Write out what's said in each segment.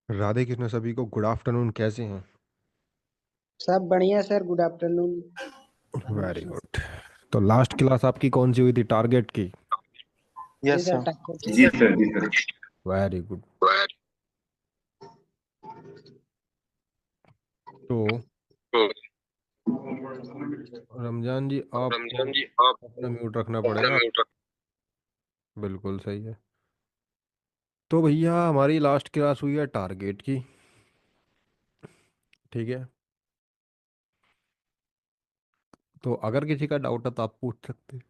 राधे कृष्ण सभी को good afternoon. कैसे हैं? सब बढ़िया sir, good afternoon. Very good. तो लास्ट क्लास आपकी कौन सी हुई थी, टारगेट की? जी यस सर, सर। टाइगर की। जी सर जी सर। Very good. तो रमजान जी आपको अपना म्यूट रखना पड़ेगा। बिल्कुल सही है। तो भैया हमारी लास्ट क्लास हुई है टारगेट की। ठीक है। तो अगर किसी का डाउट है तो आप पूछ सकते हैं।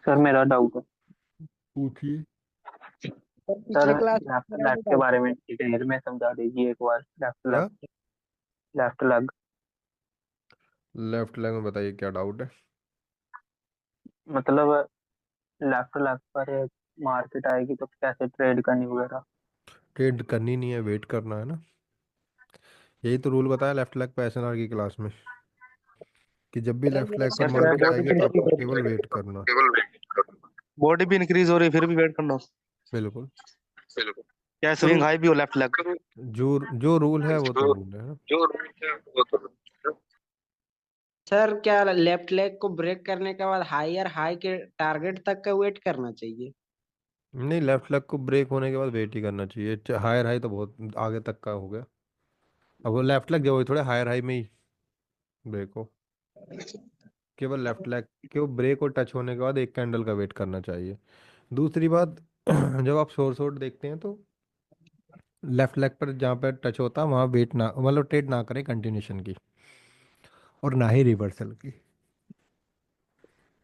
सर मेरा डाउट है। पूछिए। सर सर पिछले क्लास में लेफ्ट मेरा लेग भी के डाउट बारे था। में डिटेल में समझा दीजिए एक बार। Left leg. क्या? Left leg. लेफ्ट लेग में बताइए क्या डाउट है। मतलब लेफ्ट लेग पर मार्केट आएगी तो कैसे ट्रेड करनी वगैरह। ट्रेड करनी नहीं है, वेट करना है ना। यही तो रूल बताया लेफ्ट लेग पे एसएनआर की क्लास में, कि जब भी सर लेफ्ट मेरे लेग पर यस को मार्केट सर। आएगी तो आपको केवल वेट करना। बॉडी भी इंक्रीज हो रही है फिर भी वेट करना। बिल्कुल। क्या तो स्विंग हाई भी हो लेफ्ट लेग। जो जो रूल है वो तो रूल है ना। सर क्या लेफ्ट लेग को ब्रेक करने के बाद हायर हाई के टारगेट तक का वेट करना चाहिए? नहीं, लेफ्ट लेग को ब्रेक होने के बाद वेट ही करना चाहिए। हायर हाई तो बहुत आगे तक का हो गया। अब वो लेफ्ट लेग जो है थोड़े हायर हाई में ही ब्रेक हो। केवल लेफ्ट लेग के वो ब्रेक और टच होने के बाद एक कैंडल का वेट करना चाहिए। दूसरी बात जब आप शॉर्ट शॉर्ट देखते हैं तो लेफ्ट लेग पर जहाँ पर टच होता है वहाँ वेट ना, मतलब ट्रेड ना करें कंटिन्यूशन की, और ना ही रिवर्सल की।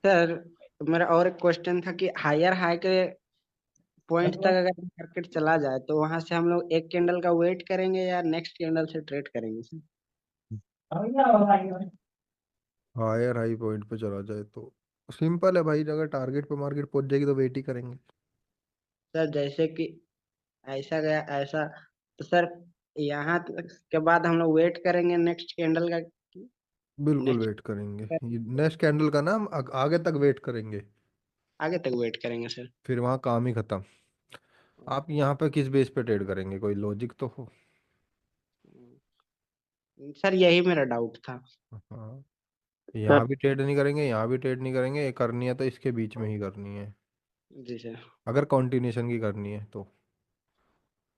सर मेरा और एक क्वेश्चन था कि हायर हाई के पॉइंट तक अगर मार्केट चला जाए तो वहां से हम लोग एक कैंडल का वेट करेंगे या नेक्स्ट कैंडल से ट्रेड करेंगे सर? हायर हाई पॉइंट पे चला जाए तो सिंपल है भाई, अगर टारगेट पे मार्केट पहुंच जाएगी तो वेट ही करेंगे। सर जैसे कि ऐसा गया ऐसा, तो सर यहाँ तक के बाद हम लोग वेट करेंगे नेक्स्ट कैंडल का? बिल्कुल नेक्स्ट वेट करेंगे। नेक्स्ट कैंडल का नाम आगे तक वेट करेंगे। आगे तक वेट करेंगे सर। फिर वहाँ काम ही खत्म। आप यहाँ पे किस बेस पे ट्रेड करेंगे, कोई लॉजिक तो हो। सर यही मेरा डाउट था। हाँ। सर यहाँ भी ट्रेड नहीं करेंगे, यहाँ भी ट्रेड नहीं करेंगे। ये करनी है तो इसके बीच में ही करनी है, जी सर। अगर कंटिन्यूशन की करनी है तो।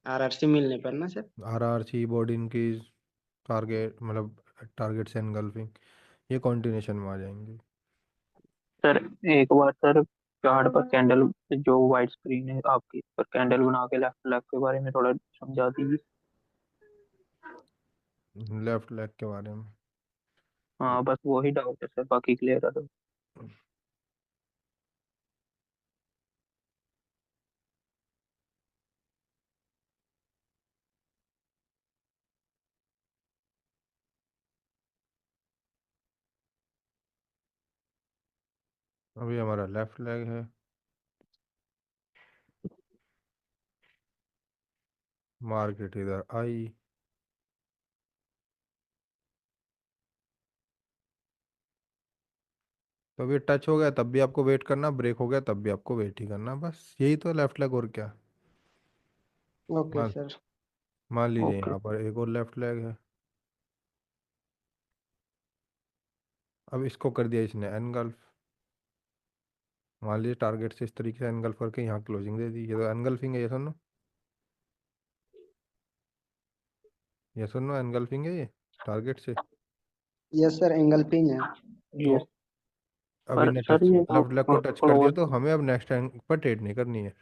आरआरसी मिलने पर ना सर? आरआरसी बॉडी इनकी टारगेट, मतलब टारगेट से एनगल्फिंग, ये कंटिन्यूशन में आ जाएंगे। सर एक बार सर चार्ट पर कैंडल जो वाइट स्क्रीन है आपकी पर कैंडल बना के लेफ्ट लेग के बारे में थोड़ा समझा दीजिए। लेफ्ट लेग के बारे में हाँ बस वही डाउट है सर, बाकी क्लियर है तो। अभी हमारा लेफ्ट लेग है, मार्केट इधर आई, तो अभी टच हो गया तब भी आपको वेट करना, ब्रेक हो गया तब भी आपको वेट ही करना, बस यही तो लेफ्ट लेग, और क्या। ओके मान सर। मान लीजिए ओके। यहाँ पर एक और लेफ्ट लेग है। अब इसको कर दिया इसने एनगल्फ। मान लीजिए टारगेट से इस तरीके से एनगल्फ करके यहाँ क्लोजिंग दे दी, ये तो एनगल्फिंग है, ये सुनो। ये सुनो, एनगल्फिंग है ये टारगेट से। यस सर, एंगल्फिंग है। यस। तो अभी पर ने सर टच ये तो लेफ्ट लेग को टच कर दिया क्लोज। तो हमें अब नेक्स्ट टाइम पर ट्रेड नहीं करनी है।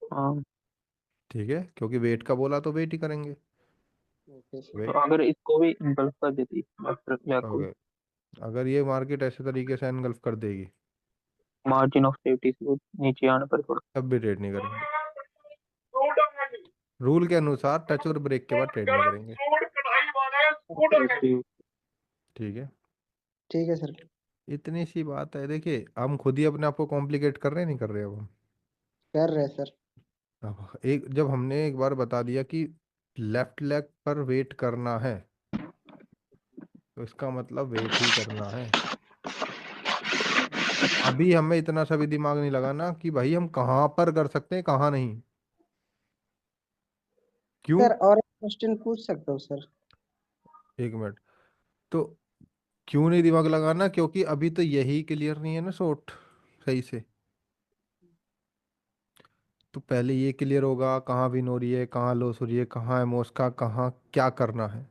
हाँ। ठीक है, क्योंकि वेट का बोला तो वेट ही करेंगे। ओके तो वेट। अगर इसको भी इंगल्फ कर देती लेफ्ट लेग को, अगर अगर ये मार्केट ऐसे तरीके से एनगल्फ कर देगी मार्जिन ऑफ सेफ्टी से नीचे आने पर थोड़ा। तब भी ट्रेड नहीं करेंगे। रूल के अनुसार टच और ब्रेक के बाद ट्रेड नहीं करेंगे। ठीक है। ठीक है सर। इतनी सी बात है। देखिए हम खुद ही अपने आप को कॉम्प्लिकेट कर रहे हैं, नहीं कर रहे अब हम। कर रहे सर। अब एक जब हमने एक बार बता दिया कि लेफ्ट लेग पर वेट करना है, तो इसका मतलब वेट ही करना है। अभी हमें इतना सा भी दिमाग नहीं लगाना कि भाई हम कहाँ पर कर सकते हैं कहाँ नहीं। क्यों? सर और क्वेश्चन पूछ सकता हूँ सर? एक मिनट। तो क्यों नहीं दिमाग लगाना? क्योंकि अभी तो यही क्लियर नहीं है ना शॉर्ट सही से। तो पहले ये क्लियर होगा कहाँ विन हो रही है, कहाँ लॉस हो रही है, कहाँ है मॉस्का, कहाँ क्या करना है,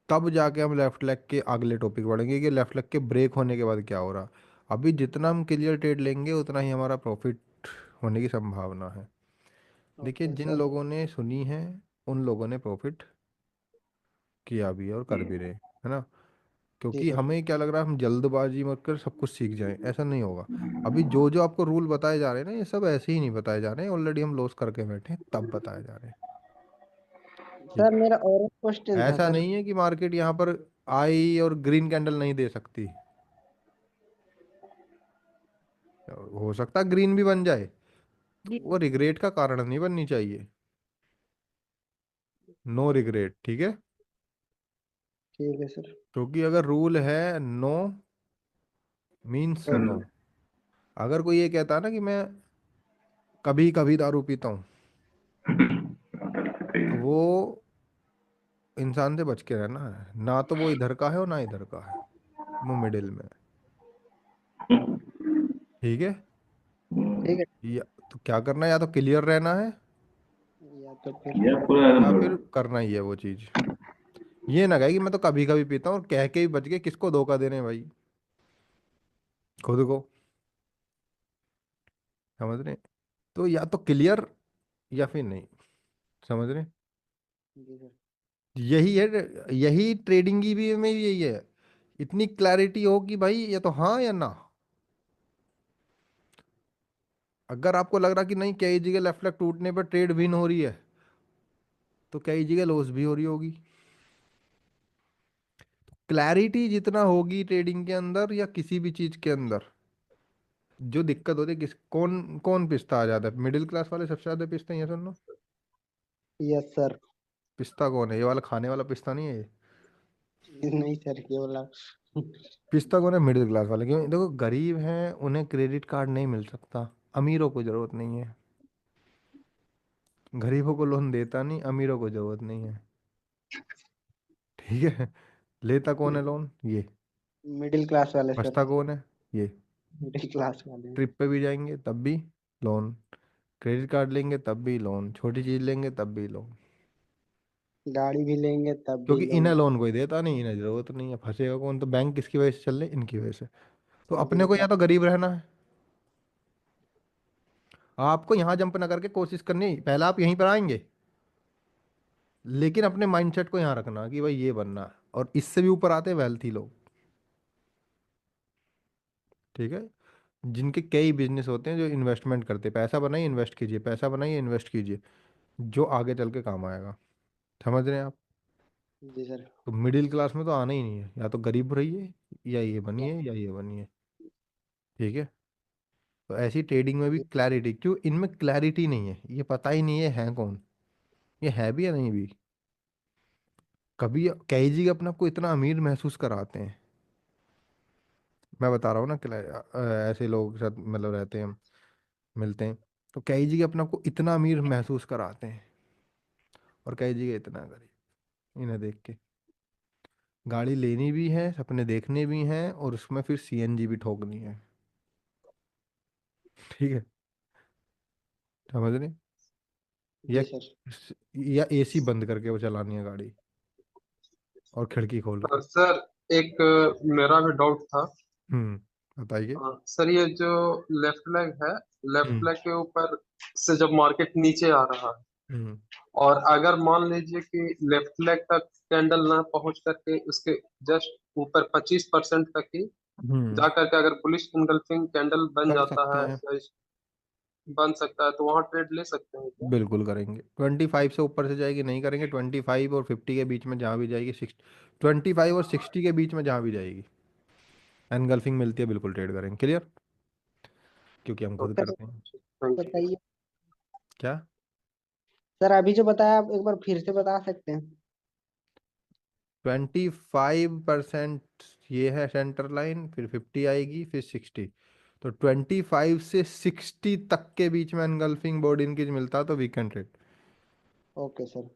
तब जाके हम लेफ्ट लेग के अगले टॉपिक बढ़ेंगे कि लेफ्ट लेग के ब्रेक होने के बाद क्या हो रहा। अभी जितना हम क्लियर ट्रेड लेंगे उतना ही हमारा प्रॉफिट होने की संभावना है। देखिए ओके जिन सर। लोगों ने सुनी है उन लोगों ने प्रॉफिट किया भी है और कर भी रहे हैं, है ना। जी क्योंकि सर। हमें क्या लग रहा है हम जल्दबाजी मत कर सब कुछ सीख जाएं, ऐसा नहीं होगा। अभी जो जो आपको रूल बताए जा रहे हैं ना ये सब ऐसे ही नहीं बताए जा रहे हैं, ऑलरेडी हम लॉस करके बैठे हैं तब बताए जा रहे हैं। ये सर मेरा और क्वेश्चन था ऐसा सर। नहीं है कि मार्केट यहाँ पर आई और ग्रीन कैंडल नहीं दे सकती, हो सकता है ग्रीन भी बन जाए, जी वो रिग्रेट का कारण नहीं बननी चाहिए। नो रिग्रेट, ठीक है। ठीक है सर। क्योंकि अगर रूल है नो मीन्स तो नो। अगर कोई ये कहता है ना कि मैं कभी कभी दारू पीता हूँ, तो वो इंसान से बच के रहना है। ना तो वो इधर का है और ना इधर का है, वो मिडिल में है, ठीक है। ठीक है। या तो क्या करना है, या तो क्लियर रहना है या तो फिर या फिर करना ही है वो चीज। ये ना कहे कि मैं तो कभी कभी पीता हूँ और कह के भी बच गए, किसको धोखा देने भाई, खुद को। समझ रहे? तो या तो क्लियर या फिर नहीं। समझ रहे? जी सर। यही है, यही ट्रेडिंग की भी में भी यही है। इतनी क्लैरिटी हो कि भाई ये तो हाँ या ना। अगर आपको लग रहा कि नहीं कई जगह लेफ्ट लेग टूटने पर ट्रेड विन हो रही है, तो कई जगह लॉस भी हो रही होगी। क्लैरिटी जितना होगी ट्रेडिंग के अंदर या किसी भी चीज के अंदर, जो दिक्कत होती है किस कौन कौन पिसता आ जाता है, मिडिल क्लास वाले सबसे ज्यादा पिसते हैं, ये सुन लो। Yes sir. पिस्ता कौन है? ये वाला खाने वाला पिस्ता नहीं है ये। नहीं सर ये वाला। पिस्ता कौन है? मिडिल क्लास वाले। क्यों? देखो गरीब हैं उन्हें क्रेडिट कार्ड नहीं मिल सकता, अमीरों को जरूरत नहीं है। गरीबों को लोन देता नहीं, अमीरों को जरूरत नहीं है, ठीक है। लेता कौन है लोन? ये। मिडिल क्लास वाले सर। बचता कौन है? ये। मिडिल क्लास वाले। ट्रिप पे भी जाएंगे तब भी लोन, क्रेडिट कार्ड लेंगे तब भी लोन, छोटी चीज लेंगे तब भी लोन। गाड़ी भी लेंगे तब भी क्योंकि लोन। इन्हें लोन कोई देता नहीं, इन्हें जरूरत नहीं है, फंसेगा कौन? तो बैंक किसकी वजह से चल रहे? इनकी वजह से। तो अपने मिडिल को या क्लास। तो गरीब रहना है, आपको यहाँ जंप ना करके कोशिश करनी है, पहले आप यहीं पर आएंगे, लेकिन अपने माइंडसेट को यहाँ रखना कि भाई ये बनना है। और इससे भी ऊपर आते हैं वेल्थी लोग, ठीक है। जिनके कई बिजनेस होते हैं, जो इन्वेस्टमेंट करते हैं, पैसा बनाइए इन्वेस्ट कीजिए, पैसा बनाइए इन्वेस्ट कीजिए, जो आगे चल के काम आएगा। समझ रहे हैं आप? जी सर। तो मिडिल क्लास में तो आना ही नहीं है, या तो गरीब रहिए या ये बनिए या ये बनिए, ठीक है। तो ऐसी ट्रेडिंग में भी क्लैरिटी, क्यों इनमें क्लैरिटी नहीं है, ये पता ही नहीं है कौन, ये है भी या नहीं भी। कभी कई जी अपने आप को इतना अमीर महसूस कराते हैं, मैं बता रहा हूँ ना ऐसे लोग के साथ मतलब रहते हैं हम, मिलते हैं। तो कई जी अपने आप को इतना अमीर महसूस कराते हैं और कई जगह इतना गरीब, इन्हें देख के। गाड़ी लेनी भी है, सपने देखने भी हैं, और उसमें फिर सीएनजी भी ठोकनी है, ठीक है। समझ रहे? या जी सर। या एसी बंद करके वो चलानी है गाड़ी और खिड़की खोल के। सर एक मेरा भी डाउट था। बताइए। सर ये जो लेफ्ट लेग है, लेफ्ट हम्म लेग के ऊपर से जब मार्केट नीचे आ रहा है, हम्म और अगर मान लीजिए कि लेफ्ट लेग तक कैंडल ना पहुंच करके उसके जस्ट ऊपर 25% तक ही हम्म जा करके अगर बुलिश इनगल्फिंग कैंडल बन कर जाता सकते है हैं, या बन सकता है, तो वहां ट्रेड ले सकते हैं क्या? बिल्कुल करेंगे। 25 से ऊपर से जाएगी नहीं करेंगे, 25 और 50 के बीच में जहाँ भी जाएगी, 25 और 60 के बीच में जहाँ भी जाएगी एनगल्फिंग मिलती है, बिल्कुल ट्रेड करेंगे। क्लियर? क्योंकि हम तो खुद सर करते हैं। Thank you. बताइए। क्या? सर अभी जो बताया आप एक बार फिर से बता सकते हैं? 25% ये है सेंटर लाइन, फिर 50 आएगी, फिर 60। तो 25 से 60 तक के बीच में एनगल्फिंग बोर्ड इनकेज मिलता है तो weekend trade. Okay sir.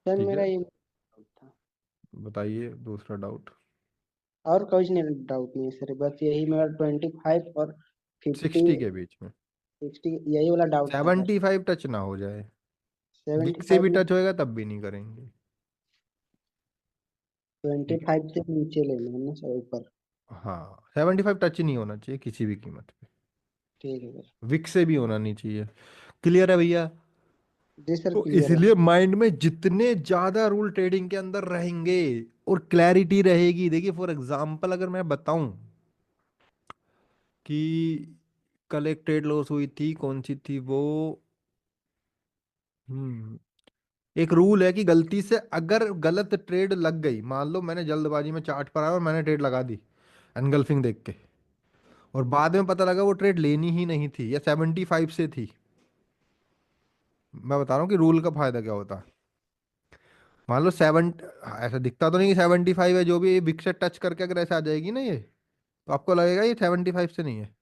Sir ठीक मेरा है, ये doubt था। बताइए दूसरा डाउट। और कुछ नहीं, डाउट नहीं है सर, बस यही मेरा 25 और 50, 60 के बीच में। 60 यही वाला डाउट था सर। 75 टच ना हो जाए, विक से 75 भी में, टच होएगा तब भी नहीं करेंगे। ठीक है, 25 से नीचे लेना है ना सर, ऊपर। हाँ 75 टच नहीं होना चाहिए किसी भी कीमत पे, ठीक है सर। विक से भी होना नहीं चाहिए। क्लियर है भैया? जी सर, तो क्लियर है। इसलिए माइंड में जितने ज्यादा रूल ट्रेडिंग के अंदर रहेंगे और क्लैरिटी रहेगी, देखिए फॉर एग्जांपल अगर मैं बताऊं कि कल एक ट्रेड लॉस हुई थी, कौन सी थी वो, एक रूल है कि गलती से अगर गलत ट्रेड लग गई, मान लो मैंने जल्दबाजी में चार्ट पर आया और मैंने ट्रेड लगा दी एनगल्फिंग देख के, और बाद में पता लगा वो ट्रेड लेनी ही नहीं थी या 75 से थी। मैं बता रहा हूँ कि रूल का फायदा क्या होता है। मान लो सेवन, ऐसा दिखता तो नहीं कि 75 है, जो भी बिग से टच करके अगर ऐसे आ जाएगी ना ये, तो आपको लगेगा ये 75 से नहीं है,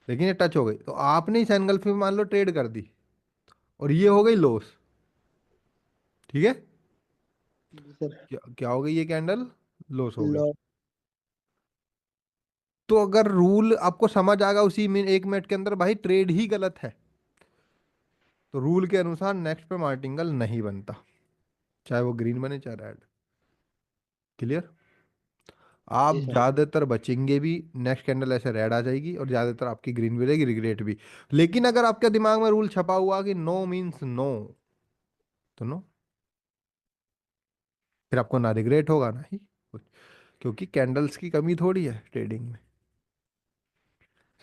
लेकिन ये टच हो गई तो आपने इस एनगल्फिंग में मान लो ट्रेड कर दी और ये हो गई लॉस। ठीक है, जी सर। क्या क्या हो गई, ये कैंडल लॉस हो गई। लो। तो अगर रूल आपको समझ आ गया उसी में 1 मिनट के अंदर भाई ट्रेड ही गलत है, तो रूल के अनुसार नेक्स्ट पे मार्टिंगल नहीं बनता, चाहे वो ग्रीन बने चाहे रेड। क्लियर? जी आप सर। ज्यादातर बचेंगे भी, नेक्स्ट कैंडल ऐसे रेड आ जाएगी और ज्यादातर आपकी ग्रीन भी रहेगी, रिग्रेट भी। लेकिन अगर आपके दिमाग में रूल छपा हुआ कि नो मीन्स नो, तो नो, फिर आपको ना रिग्रेट होगा ना ही कुछ, क्योंकि कैंडल्स की कमी थोड़ी है ट्रेडिंग में।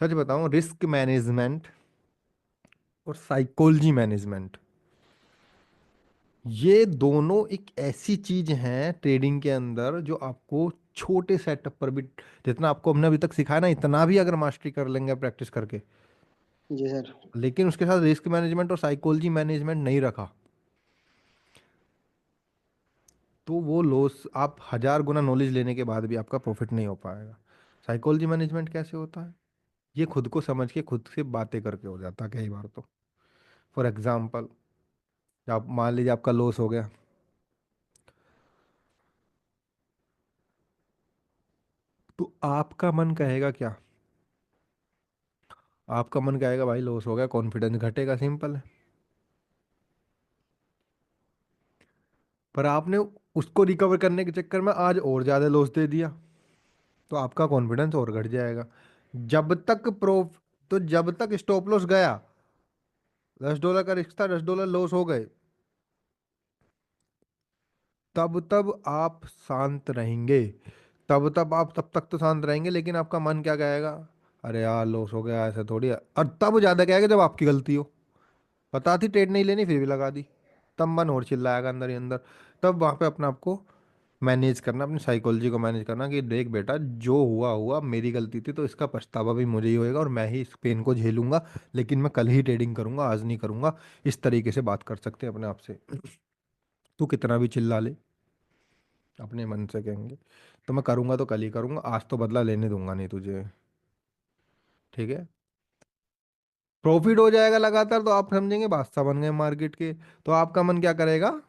सच बताऊं, रिस्क मैनेजमेंट और साइकोलॉजी मैनेजमेंट, ये दोनों एक ऐसी चीज है ट्रेडिंग के अंदर जो आपको छोटे सेटअप पर भी, जितना आपको हमने अभी तक सिखाया ना, इतना भी अगर मास्टरी कर लेंगे प्रैक्टिस करके, जी सर। लेकिन उसके साथ रिस्क मैनेजमेंट और साइकोलॉजी मैनेजमेंट नहीं रखा, तो वो लॉस आप 1000 गुना नॉलेज लेने के बाद भी आपका प्रॉफिट नहीं हो पाएगा। साइकोलॉजी मैनेजमेंट कैसे होता है? ये खुद को समझ के खुद से बातें करके हो जाता है कई बार तो। फॉर एग्जाम्पल, आप मान लीजिए आपका लॉस हो गया, तो आपका मन कहेगा क्या? आपका मन कहेगा भाई लॉस हो गया, कॉन्फिडेंस घटेगा, सिंपल है। पर आपने उसको रिकवर करने के चक्कर में आज और ज़्यादा लॉस दे दिया, तो आपका कॉन्फिडेंस और घट जाएगा। जब तक प्रो तो जब तक स्टॉप लॉस गया, $10 का रिस्क था, $10 लॉस हो गए, तब तब आप शांत रहेंगे, तब तक तो शांत रहेंगे, लेकिन आपका मन क्या कहेगा? अरे यार लॉस हो गया, ऐसा थोड़ी है। और तब ज़्यादा कहेगा जब आपकी गलती हो, पता थी ट्रेड नहीं लेनी फिर भी लगा दी, तब मन और चिल्लाएगा अंदर ही अंदर। तब वहाँ पे अपने आप को मैनेज करना, अपनी साइकोलॉजी को मैनेज करना कि देख बेटा, जो हुआ हुआ, मेरी गलती थी, तो इसका पछतावा भी मुझे ही होएगा और मैं ही इस पेन को झेलूंगा, लेकिन मैं कल ही ट्रेडिंग करूंगा, आज नहीं करूंगा। इस तरीके से बात कर सकते हैं अपने आप से। तू कितना भी चिल्ला ले, अपने मन से कहेंगे तो मैं करूंगा तो कल ही करूंगा, आज तो बदला लेने दूंगा नहीं तुझे। ठीक है, प्रॉफिट हो जाएगा लगातार तो आप समझेंगे बादशाह बन गए मार्केट के, तो आपका मन क्या करेगा?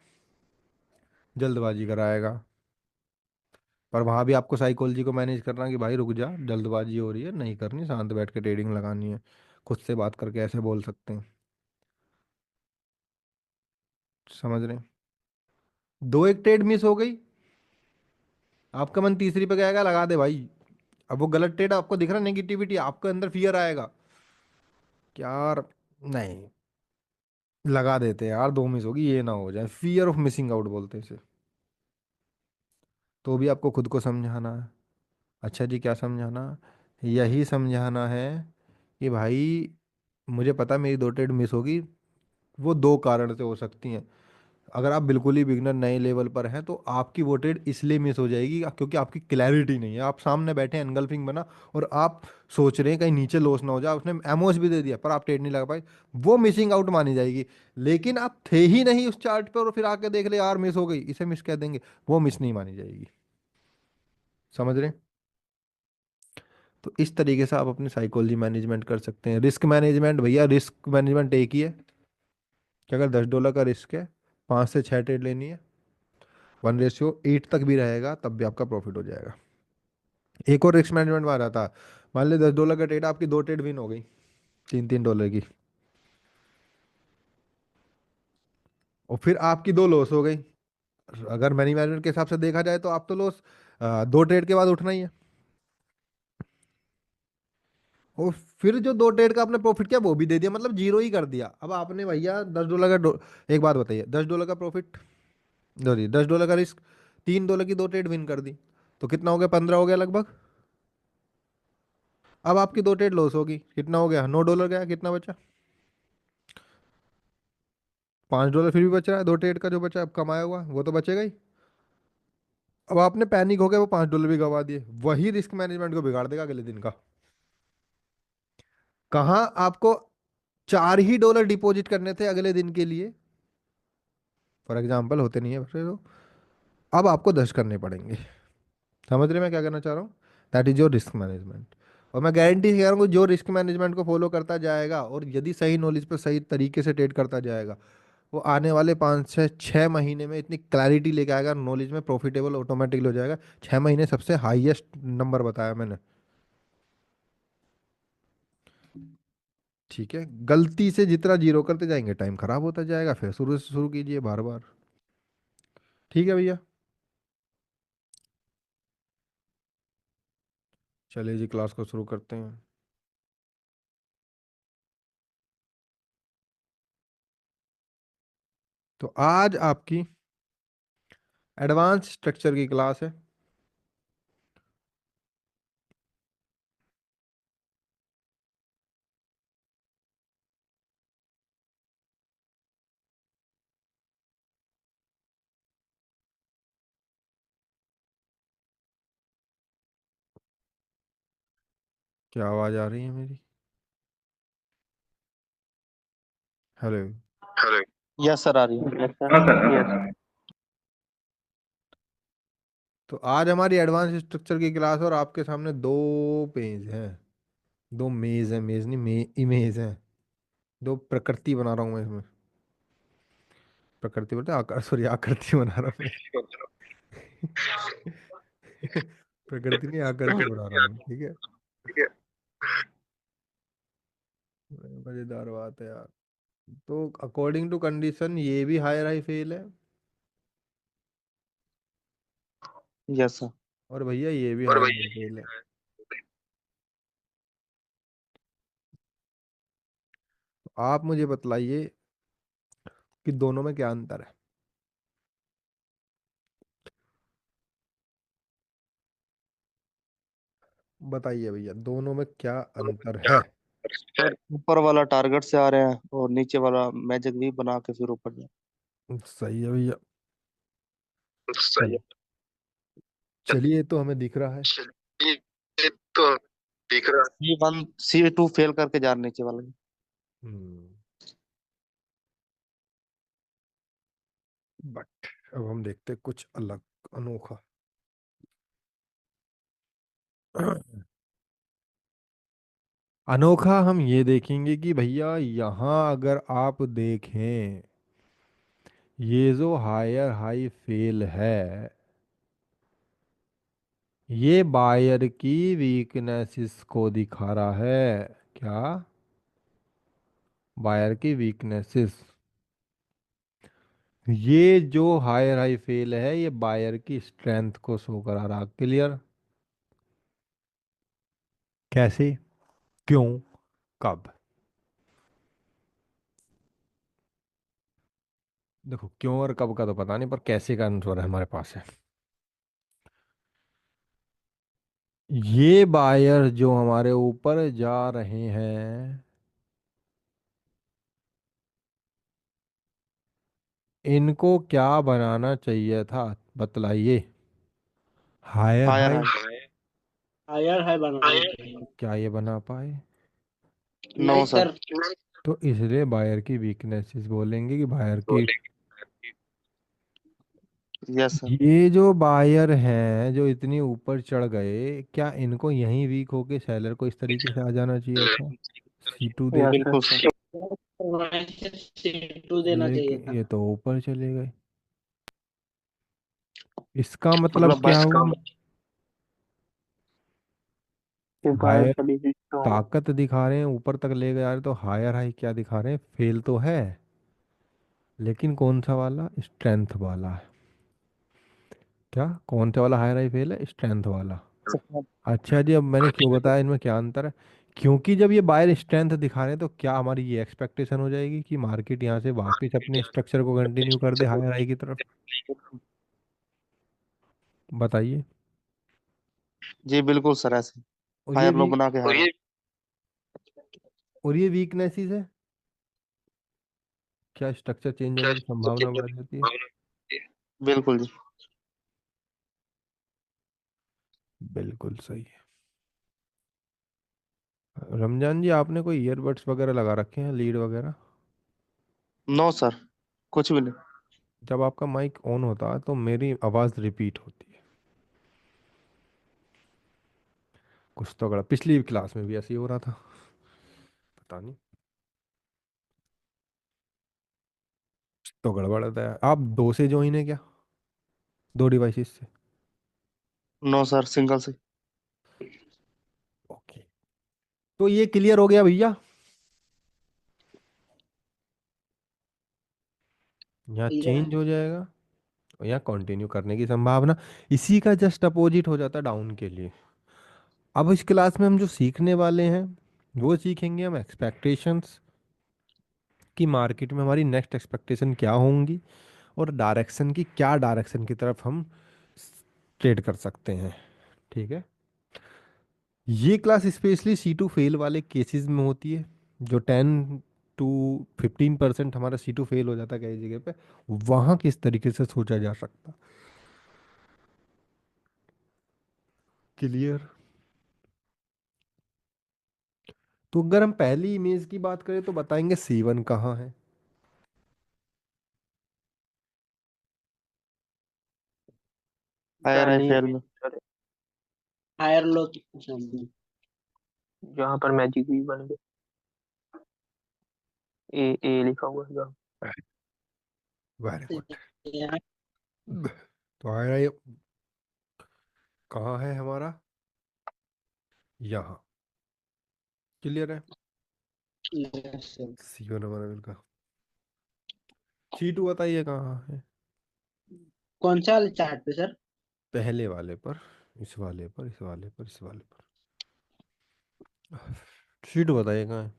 जल्दबाजी कराएगा। पर वहां भी आपको साइकोलॉजी को मैनेज करना कि भाई रुक जा, जल्दबाजी हो रही है, नहीं करनी, शांत बैठ के ट्रेडिंग लगानी है। खुद से बात करके ऐसे बोल सकते हैं। समझ रहे हैं? दो एक ट्रेड मिस हो गई, आपका मन तीसरी पे गएगा, लगा दे भाई। अब वो गलत ट्रेड आपको दिख रहा, नेगेटिविटी, आपके अंदर फियर आएगा कि यार नहीं, लगा देते हैं यार, दो मिस होगी, ये ना हो जाए, फियर ऑफ मिसिंग आउट बोलते हैं इसे। तो भी आपको खुद को समझाना है। अच्छा जी, क्या समझाना? यही समझाना है कि भाई मुझे पता मेरी दो ट्रेड मिस होगी, वो दो कारण से हो सकती हैं। अगर आप बिल्कुल ही बिगनर नए लेवल पर हैं तो आपकी वो ट्रेड इसलिए मिस हो जाएगी क्योंकि आपकी क्लैरिटी नहीं है। आप सामने बैठे हैं, एनगल्फिंग बना, और आप सोच रहे हैं कहीं नीचे लॉस ना हो जाए, उसने एमओएस भी दे दिया पर आप ट्रेड नहीं लगा पाए, वो मिसिंग आउट मानी जाएगी। लेकिन आप थे ही नहीं उस चार्ट पर और फिर आके देख ले यार मिस हो गई, इसे मिस कह देंगे, वो मिस नहीं मानी जाएगी। समझ रहे हैं? तो इस तरीके से आप अपनी साइकोलॉजी मैनेजमेंट कर सकते हैं। रिस्क मैनेजमेंट, भैया रिस्क मैनेजमेंट एक ही है कि अगर $10 का रिस्क है 5 से 6 ट्रेड लेनी है, 1:8 तक भी रहेगा तब भी आपका प्रॉफिट हो जाएगा। एक और रिस्क मैनेजमेंट में आ जाता है, मान ली $10 का ट्रेड, आपकी 2 ट्रेड विन हो गई, $3 की, और फिर आपकी 2 लॉस हो गई। अगर मनी मैनेजमेंट के हिसाब से देखा जाए तो आप तो लॉस 2 ट्रेड के बाद उठना ही है। और फिर जो 2 ट्रेड का आपने प्रॉफिट किया वो भी दे दिया, मतलब जीरो ही कर दिया। अब आपने भैया $10 का एक बात बताइए, $10 का प्रॉफिट, सॉरी $10 का रिस्क, $3 की 2 ट्रेड विन कर दी, तो कितना हो गया, 15 हो गया लगभग। अब आपकी 2 ट्रेड लॉस होगी, कितना हो गया, $9 गया, कितना बचा, $5 फिर भी बच रहा है, 2 ट्रेड का जो बचा अब कमाया हुआ वो तो बचेगा ही। अब आपने पैनिक हो गया, वो $5 भी गवा दिए, वही रिस्क मैनेजमेंट को बिगाड़ देगा अगले दिन का। कहाँ आपको $4 ही डिपॉजिट करने थे अगले दिन के लिए, फॉर एग्जाम्पल, होते नहीं है फिर तो, अब आपको 10 करने पड़ेंगे। समझ रहे मैं क्या करना चाह रहा हूँ? That is your risk management. और मैं गारंटी से कह रहा हूँ, जो रिस्क मैनेजमेंट को फॉलो करता जाएगा और यदि सही नॉलेज पर सही तरीके से ट्रेड करता जाएगा, वो आने वाले 5 से 6 महीने में इतनी क्लैरिटी लेके आएगा नॉलेज में, प्रॉफिटेबल ऑटोमेटिकली हो जाएगा। 6 महीने सबसे हाईएस्ट नंबर बताया मैंने, ठीक है। गलती से जितना जीरो करते जाएंगे टाइम खराब होता जाएगा, फिर शुरू से शुरू कीजिए बार बार। ठीक है भैया, चलिए जी क्लास को शुरू करते हैं। तो आज आपकी एडवांस स्ट्रक्चर की क्लास है। क्या आवाज आ रही है मेरी? हेलो। हेलो। यस सर, आ रही है। Yes sir, yes. तो आज हमारी एडवांस स्ट्रक्चर की क्लास, और आपके सामने 2 पेज हैं, 2 मेज है, मेज नहीं इमेज है, 2 प्रकृति बना रहा हूँ मैं इसमें। प्रकृति बोलते हैं, आकार, सॉरी आकृति बना रहा हूँ मैं। प्रकृति नहीं, आकृति बना रहा हूँ, ठीक है। मजेदार बात है यार। तो अकॉर्डिंग टू कंडीशन ये भी हायर हाई फेल है, यस सर। और भैया ये भी हायर हाई फेल है। तो आप मुझे बतलाइए कि दोनों में क्या अंतर है। बताइए भैया, दोनों में क्या अंतर है। सर ऊपर वाला टारगेट से आ रहे हैं और नीचे वाला मैजिक भी बना के फिर ऊपर जाए। सही है भैया, सही है। चलिए ये तो हमें दिख रहा है। ये तो दिख रहा है। C1 C2 फेल करके जा रहे नीचे वाले। हम्म, बट अब हम देखते हैं कुछ अलग, अनोखा। अनोखा हम ये देखेंगे कि भैया यहाँ अगर आप देखें, ये जो हायर हाई फेल है, ये बायर की वीकनेसेस को दिखा रहा है। क्या? बायर की वीकनेसेस। ये जो हायर हाई फेल है, ये बायर की स्ट्रेंथ को शो करा रहा। क्लियर? कैसे, क्यों, कब? देखो क्यों और कब का तो पता नहीं, पर कैसे का आंसर हमारे पास है। ये बायर जो हमारे ऊपर जा रहे हैं, इनको क्या बनाना चाहिए था, बतलाइए। Higher higher high. High. Higher है बनाना चाहिए। क्या ये बना पाए? नो नहीं सर। सर। तो इसलिए बायर की वीकनेसेस बोलेंगे कि बायर की, यस सर। ये जो बायर हैं जो इतनी ऊपर चढ़ गए, क्या इनको यहीं वीक होके सेलर को इस तरीके से आ जाना चाहिए था, C2 यस देके? बिल्कुल सर। सर। वैसे C2 देना चाहिए लेकिन था। ये तो ऊपर चले गए, इसका मतलब मतलब क्या बाइस हुआ? कि बायर हायर सभी स्ट्रॉन्ग। ताकत दिखा रहे हैं, ऊपर तक ले गए जा रहे, तो हायर हाई क्या दिखा रहे हैं? फेल तो है, लेकिन कौन सा वाला? स्ट्रेंथ वाला है क्या? कौन सा वाला हायर हाई फेल है? स्ट्रेंथ वाला। अच्छा जी, अब मैंने क्यों बताया इनमें क्या अंतर है? क्योंकि जब ये बायर स्ट्रेंथ दिखा रहे हैं तो क्या हमारी ये एक्सपेक्टेशन हो जाएगी कि मार्केट यहाँ से वापस अपने स्ट्रक्चर को कंटिन्यू कर दे हायर हाई की तरफ? बताइए। जी बिल्कुल सर, ऐसे और ये हायर लो वीक बना के हायर। और ये वीकनेसेस है, क्या स्ट्रक्चर चेंज होने की संभावना बढ़ जाती है? बिल्कुल जी। बिल्कुल सही है। रमजान जी, आपने कोई ईयरबड्स वगैरह लगा रखे हैं, लीड वगैरह? नो सर, कुछ भी नहीं। जब आपका माइक ऑन होता है तो मेरी आवाज़ रिपीट होती है, कुछ तो गड़ा। पिछली क्लास में भी ऐसे ही हो रहा था, पता नहीं, तो गड़बड़ होता है। आप दो से ज्वाइन है क्या? दो डिवाइसेस से? नो सर, सिंगल से। ओके, तो ये क्लियर हो गया भैया। यहाँ क्लियर है। चेंज हो जाएगा और यहाँ कंटिन्यू करने की संभावना। इसी का जस्ट अपोजिट हो जाता है डाउन के लिए। अब इस क्लास में हम जो सीखने वाले हैं वो सीखेंगे हम एक्सपेक्टेशंस, कि मार्केट में हमारी नेक्स्ट एक्सपेक्टेशन क्या होंगी, और डायरेक्शन की, क्या डायरेक्शन की तरफ हम ट्रेड कर सकते हैं। ठीक है, ये क्लास स्पेशली C2 फेल वाले केसेस में होती है, जो 10 to 15% हमारा C2 फेल हो जाता है कई जगह पे, वहाँ किस तरीके से सोचा जा सकता। क्लियर? तो अगर हम पहली इमेज की बात करें तो बताएंगे C1 कहाँ है। हायर हाई पहली फेल इमेज में। सर, हायर लो समझ। जहाँ पर मैजिक भी बन गए, ए लिखा हुआ है जहाँ। Very good. यहाँ तो आया ये कहाँ है हमारा? यहाँ। क्लियर है? C1 हमारा बिल्कुल। C2 बताइए कहाँ है? कौन सा वाले चार्ट पे सर? पहले वाले पर, इस वाले पर, इस वाले पर, इस वाले पर। C2 बताइए कहाँ है?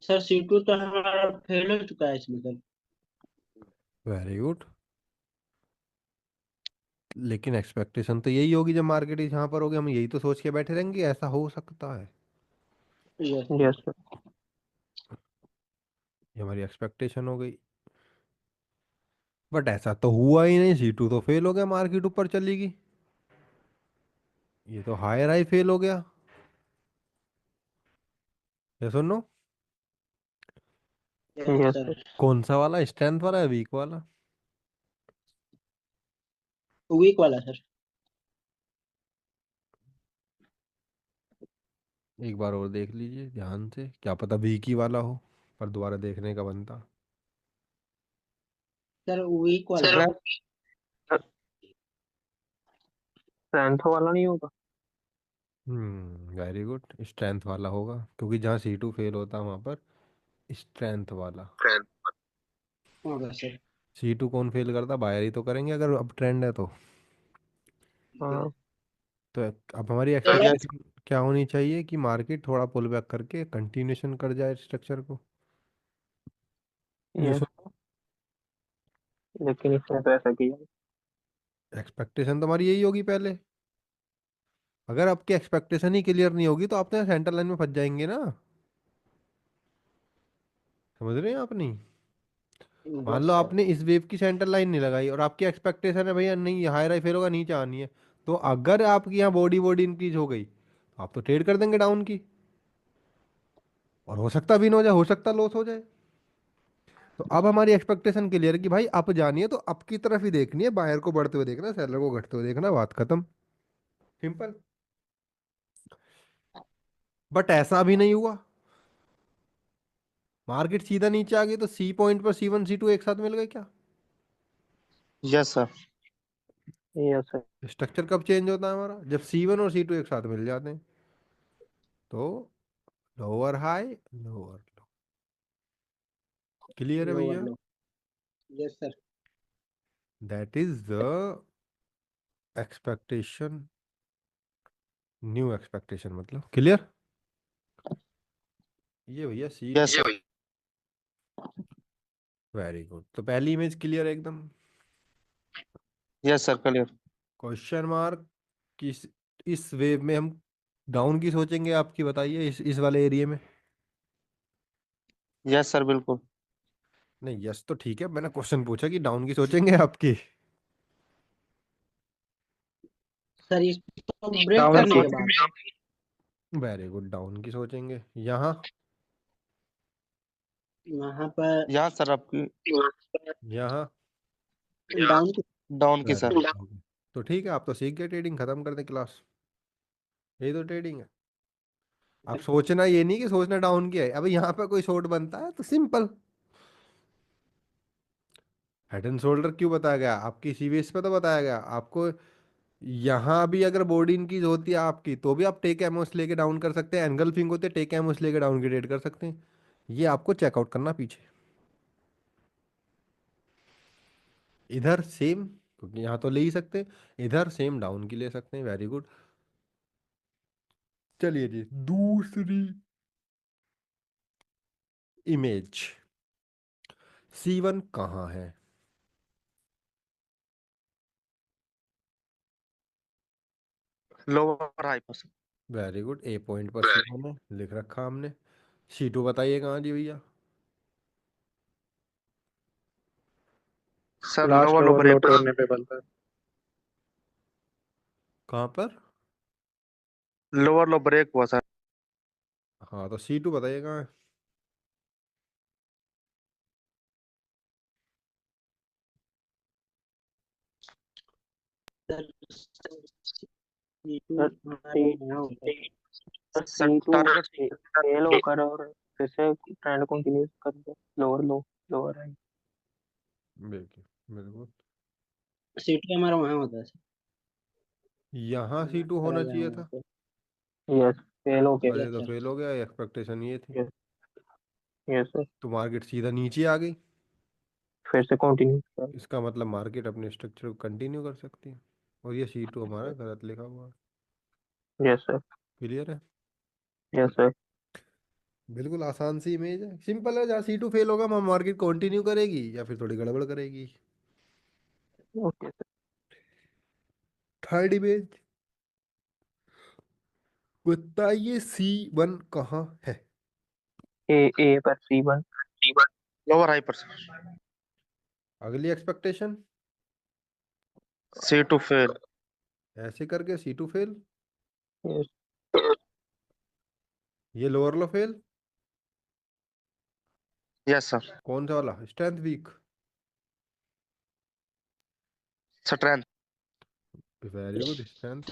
सर C2 तो हमारा फेल हो चुका है इसमें सर। Very good. लेकिन एक्सपेक्टेशन तो यही होगी, जब मार्केट यहाँ पर होगी हम यही तो सोच के बैठे रहेंगे ऐसा हो सकता है। Yes yes sir. सर। ये हमारी एक्सपेक्टेशन हो गई, बट ऐसा तो हुआ ही नहीं। C2 तो फेल हो गया, मार्केट ऊपर चली गई। ये तो हायर हाई फेल हो गया। ये सुनो, यस यस सर। सर। कौन सा वाला? स्ट्रेंथ वाला या वीक वाला? वीक वाला सर। एक बार और देख लीजिए ध्यान से, क्या पता वीक ही वाला हो, पर दोबारा देखने का बनता। सर वीक वाला सर है। स्ट्रेंथ वाला नहीं होगा। वेरी गुड, स्ट्रेंथ वाला होगा, क्योंकि जहाँ C2 फेल होता है वहाँ पर स्ट्रेंथ वाला। होगा सर। C2 कौन फेल करता? बायर ही तो करेंगे अगर अब ट्रेंड है तो। हाँ। तो अब हमारी थोड़ा एक्सपेक्टेशन क्या होनी चाहिए कि मार्केट थोड़ा पुल बैक करके कंटिन्यूशन कर जाए स्ट्रक्चर को। ये यस। सुनो, लेकिन इसने तो ऐसा किया। एक्सपेक्टेशन तो हमारी यही होगी पहले। अगर आपकी एक्सपेक्टेशन ही क्लियर नहीं होगी तो आप तो सेंटर लाइन में फंस जाएंगे ना। समझ रहे हैं आप? नहीं, मान लो यस सर। आपने इस वेव की सेंटर लाइन नहीं लगाई और आपकी एक्सपेक्टेशन है भैया नहीं हायर हाई फेल होगा, नीचे आनी है, तो अगर आपकी यहाँ बॉडी बॉडी इंक्रीज हो गई तो आप तो ट्रेड कर देंगे डाउन की, और हो सकता विन हो जाए, हो सकता लॉस हो जाए। तो अब हमारी एक्सपेक्टेशन क्लियर है कि भाई अप जानी है तो अप की तरफ ही देखनी है, बायर को बढ़ते हुए देखना, सेलर को घटते हुए देखना, बात खत्म। सिंपल। बट ऐसा भी नहीं हुआ, मार्केट सीधा नीचे आ गई तो सी पॉइंट पर C1 C2 एक साथ मिल गए क्या? Yes sir. Yes sir. Structure कब चेंज होता है हमारा? जब C1 और C2 एक साथ मिल जाते हैं। तो lower high lower low. Clear है लोअर भैया? Low. Yes sir. That is the expectation, new expectation मतलब। क्लियर? ये भैया सी यस सर। Very good. तो पहली इमेज क्लियर है एकदम। Yes sir clear. Question mark किस, इस वेव में हम डाउन की सोचेंगे आपकी, बताइए इस वाले एरिया में। यस सर बिल्कुल। नहीं यस तो ठीक है, मैंने क्वेश्चन पूछा कि डाउन की सोचेंगे आपकी। सर इसको ब्रेक डाउन करने के बाद वेरी गुड, डाउन की सोचेंगे। यहाँ वहां पर यहाँ सर आपकी यहाँ डाउन की डाउन की वेरी सर। गुड। तो ठीक है, आप तो सीख गए ट्रेडिंग, खत्म कर दें क्लास। यही तो ट्रेडिंग है। आप सोचना ये नहीं कि सोचना डाउन की है। अब यहाँ पे कोई शॉर्ट बनता है तो सिंपल हेड एंड शोल्डर क्यों बताया गया आपकी, सीबीएस पे तो बताया गया आपको। यहाँ भी अगर बोर्ड इनकीज होती है आपकी तो भी आप टेक एमओस लेके डाउन कर सकते हैं, एंगल्फिंग होते टेक एमओस लेके डाउन की ट्रेड कर सकते हैं। ये आपको चेकआउट करना पीछे। इधर सेम, क्योंकि यहाँ तो ले ही सकते हैं, इधर सेम डाउन की ले सकते हैं। Very good. चलिए जी, दूसरी इमेज C1 कहाँ है? लोअर हाई पर सर। वेरी गुड, ए पॉइंट पर C1 है, लिख रखा हमने। C2 बताइए कहाँ जी भैया? Sir last lower low over low break पर। तोड़ने पे बनता है। कहाँ पर? लोअर लो ब्रेक हुआ सर। हाँ तो C2 बताइए कहाँ है? C2 सर हमारे सी यहाँ होता है। Sir sir C2 target fail होकर और फिर से ट्रेंड कंटिन्यू कर दो, लोअर लो लोअर हाई। देखिए बिल्कुल C2 हमारा वहाँ होता है सर। यहाँ वहाँ C2 चला होना जाए चाहिए वहाँ था, पे। यस फेल हो गया। पर ये यस तो सर। फेल हो गया। एक्सपेक्टेशन ये थी। Yes yes sir. तो मार्केट सीधा नीचे आ गई। फिर से कंटिन्यू कर। इसका मतलब मार्केट अपने स्ट्रक्चर को कंटिन्यू कर सकती है। और ये C2 हमारा गलत लिखा हुआ है। Yes sir. क्लियर है? Yes sir. बिल्कुल आसान सी इमेज है, सिंपल है। जहाँ C2 फेल होगा वहाँ मार्केट कंटिन्यू करेगी या फिर थोड़ी गड़बड़ करेगी। Okay sir. थर्ड इमेज बताइए C1 कहाँ है? ए पर C1। लोअर हाई पर सर। अगली एक्सपेक्टेशन C2 फेल। ऐसे करके C2 फेल, यस ये lower low fail. Yes sir. कौन सा वाला? Strength weak. Strength. Very good, strength.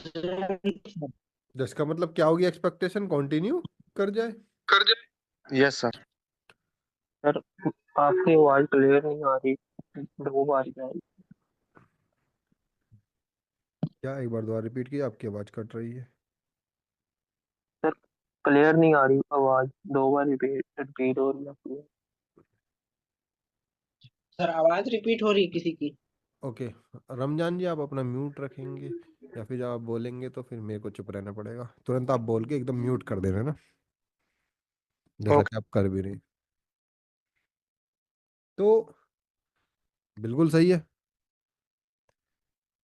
जिसका मतलब क्या होगी, एक्सपेक्टेशन कंटिन्यू कर जाए। Yes sir. सर आपकी आवाज क्लियर नहीं आ रही, दो बार आ रही। क्या एक बार दोबारा रिपीट किया, आपकी आवाज कट रही है। सर क्लियर नहीं आ रही आवाज, दो बार रिपीट रिपीट हो रही है आपकी। सर आवाज रिपीट हो रही है किसी की? ओके, रमजान जी आप अपना म्यूट रखेंगे या फिर जब आप बोलेंगे तो फिर मेरे को चुप रहना पड़ेगा। तुरंत आप बोल के एकदम म्यूट कर देना ना, जैसा ओके। कि आप कर भी रहे हैं। तो बिल्कुल सही है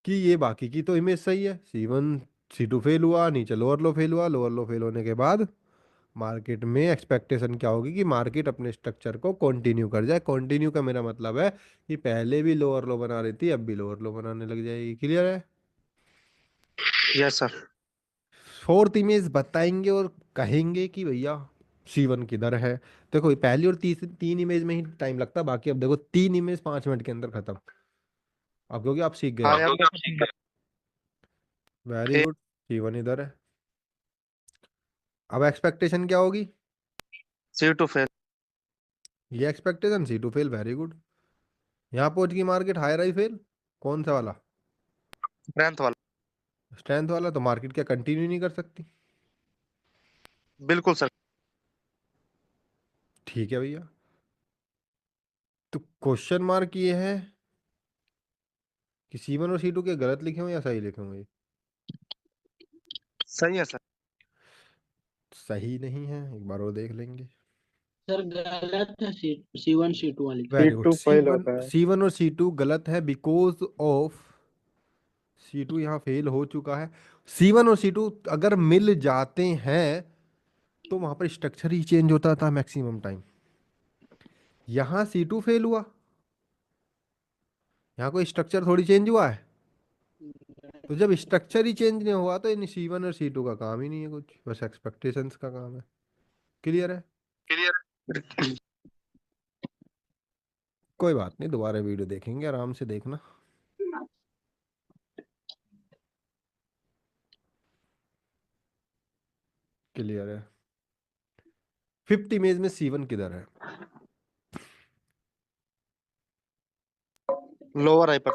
कि ये बाकी की तो इमेज सही है। C1 C2 फेल हुआ, नीचे लोअर लो फेल हुआ। लोअर लो फेल होने के बाद मार्केट में एक्सपेक्टेशन क्या होगी कि मार्केट अपने स्ट्रक्चर को कंटिन्यू कर जाए। कंटिन्यू का मेरा मतलब है कि पहले भी लोअर लो बना रही थी, अब भी लोअर लो बनाने लग जाएगी। क्लियर है? Yes sir. फोर्थ इमेज बताएंगे और कहेंगे कि भैया C1 किधर है। देखो ये पहली और तीसरी तीन इमेज में ही टाइम लगता है, बाकी अब देखो तीन इमेज 5 मिनट के अंदर खत्म। अब क्योंकि आप सीख गए हाँ हो। यहाँ वेरी पे गुड, C1 इधर है। अब एक्सपेक्टेशन क्या होगी? C2 fail. ये expectation, C2 fail, very good. यहाँ पहुंच गई मार्केट, हायर हाई फेल, कौन सा वाला? स्ट्रेंथ वाला। स्ट्रेंथ वाला। तो मार्केट क्या कंटिन्यू नहीं कर सकती? बिल्कुल सर। ठीक है भैया। तो क्वेश्चन मार्क ये है कि C1 और C2 के गलत लिखे हुए या सही लिखे हुए? सही है सर। सही नहीं है, एक बार और देख लेंगे। सर गलत है, C1 C2 वाली। Very good. C2 fail C1 होता है। C1 और C2 गलत है बिकॉज ऑफ C2 यहाँ फेल हो चुका है। C1 और C2 अगर मिल जाते हैं तो वहां पर स्ट्रक्चर ही चेंज होता था मैक्सिमम टाइम। यहाँ C2 फेल हुआ, यहाँ कोई स्ट्रक्चर थोड़ी चेंज हुआ है। तो जब स्ट्रक्चर ही चेंज नहीं हुआ तो इन C1 और C2 का काम ही नहीं है कुछ, बस एक्सपेक्टेशंस का काम है। क्लियर है? क्लियर। कोई बात नहीं, दोबारा वीडियो देखेंगे, आराम से देखना। क्लियर है? फिफ्थ इमेज में C1 किधर है? लोअर हाई पर।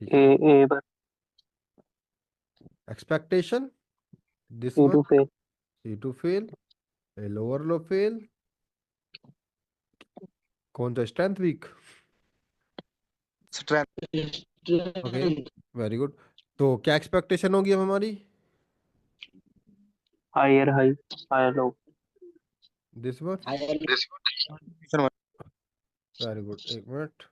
ठीक ए है। ए पर। Expectation this one, C2 fail. C2 fail, A lower low fail, कौन सा? Strength weak. Strength. Okay, strength. Very good. तो क्या एक्सपेक्टेशन होगी अब हमारी? Higher high, higher low. This one. Higher. Very good, एक मिनट।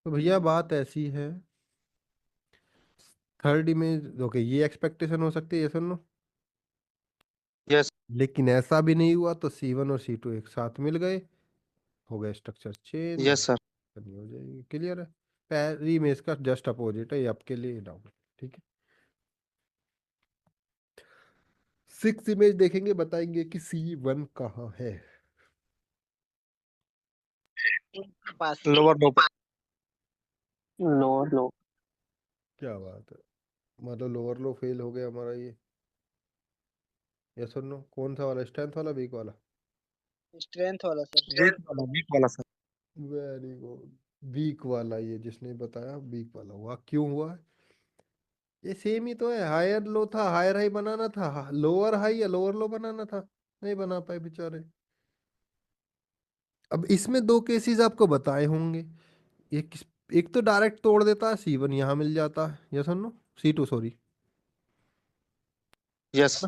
तो भैया बात ऐसी है, थर्ड इमेज ओके, ये एक्सपेक्टेशन हो सकती है, ये सुन लो। यस। लेकिन ऐसा भी नहीं हुआ तो C1 और C2 एक साथ मिल गए, हो गया स्ट्रक्चर चेंज, यस सर। नहीं हो जाएगी। क्लियर है? पहली इमेज का जस्ट अपोजिट है ये, आपके लिए डाउट। ठीक है। सिक्स इमेज देखेंगे, बताएंगे कि C1 कहाँ है। पास। लोअर लो पर। लोअर लो। क्या बात है, मतलब लोअर लो फेल हो गया हमारा ये। यस और नो, कौन सा वाला? स्ट्रेंथ वाला, वीक वाला? स्ट्रेंथ वाला सर। वीक वाला सर। वेरी गुड, वीक वाला। ये जिसने बताया वीक वाला हुआ, क्यों हुआ? ये सेम ही तो है, हायर लो था, हायर हाई बनाना था, लोअर हाई या लोअर लो बनाना था, नहीं बना पाए बेचारे। अब इसमें दो केसेस आपको बताए होंगे, एक एक तो डायरेक्ट तोड़ देता है, C1 यहाँ मिल जाता है, यस और नो, C2 सॉरी, यस।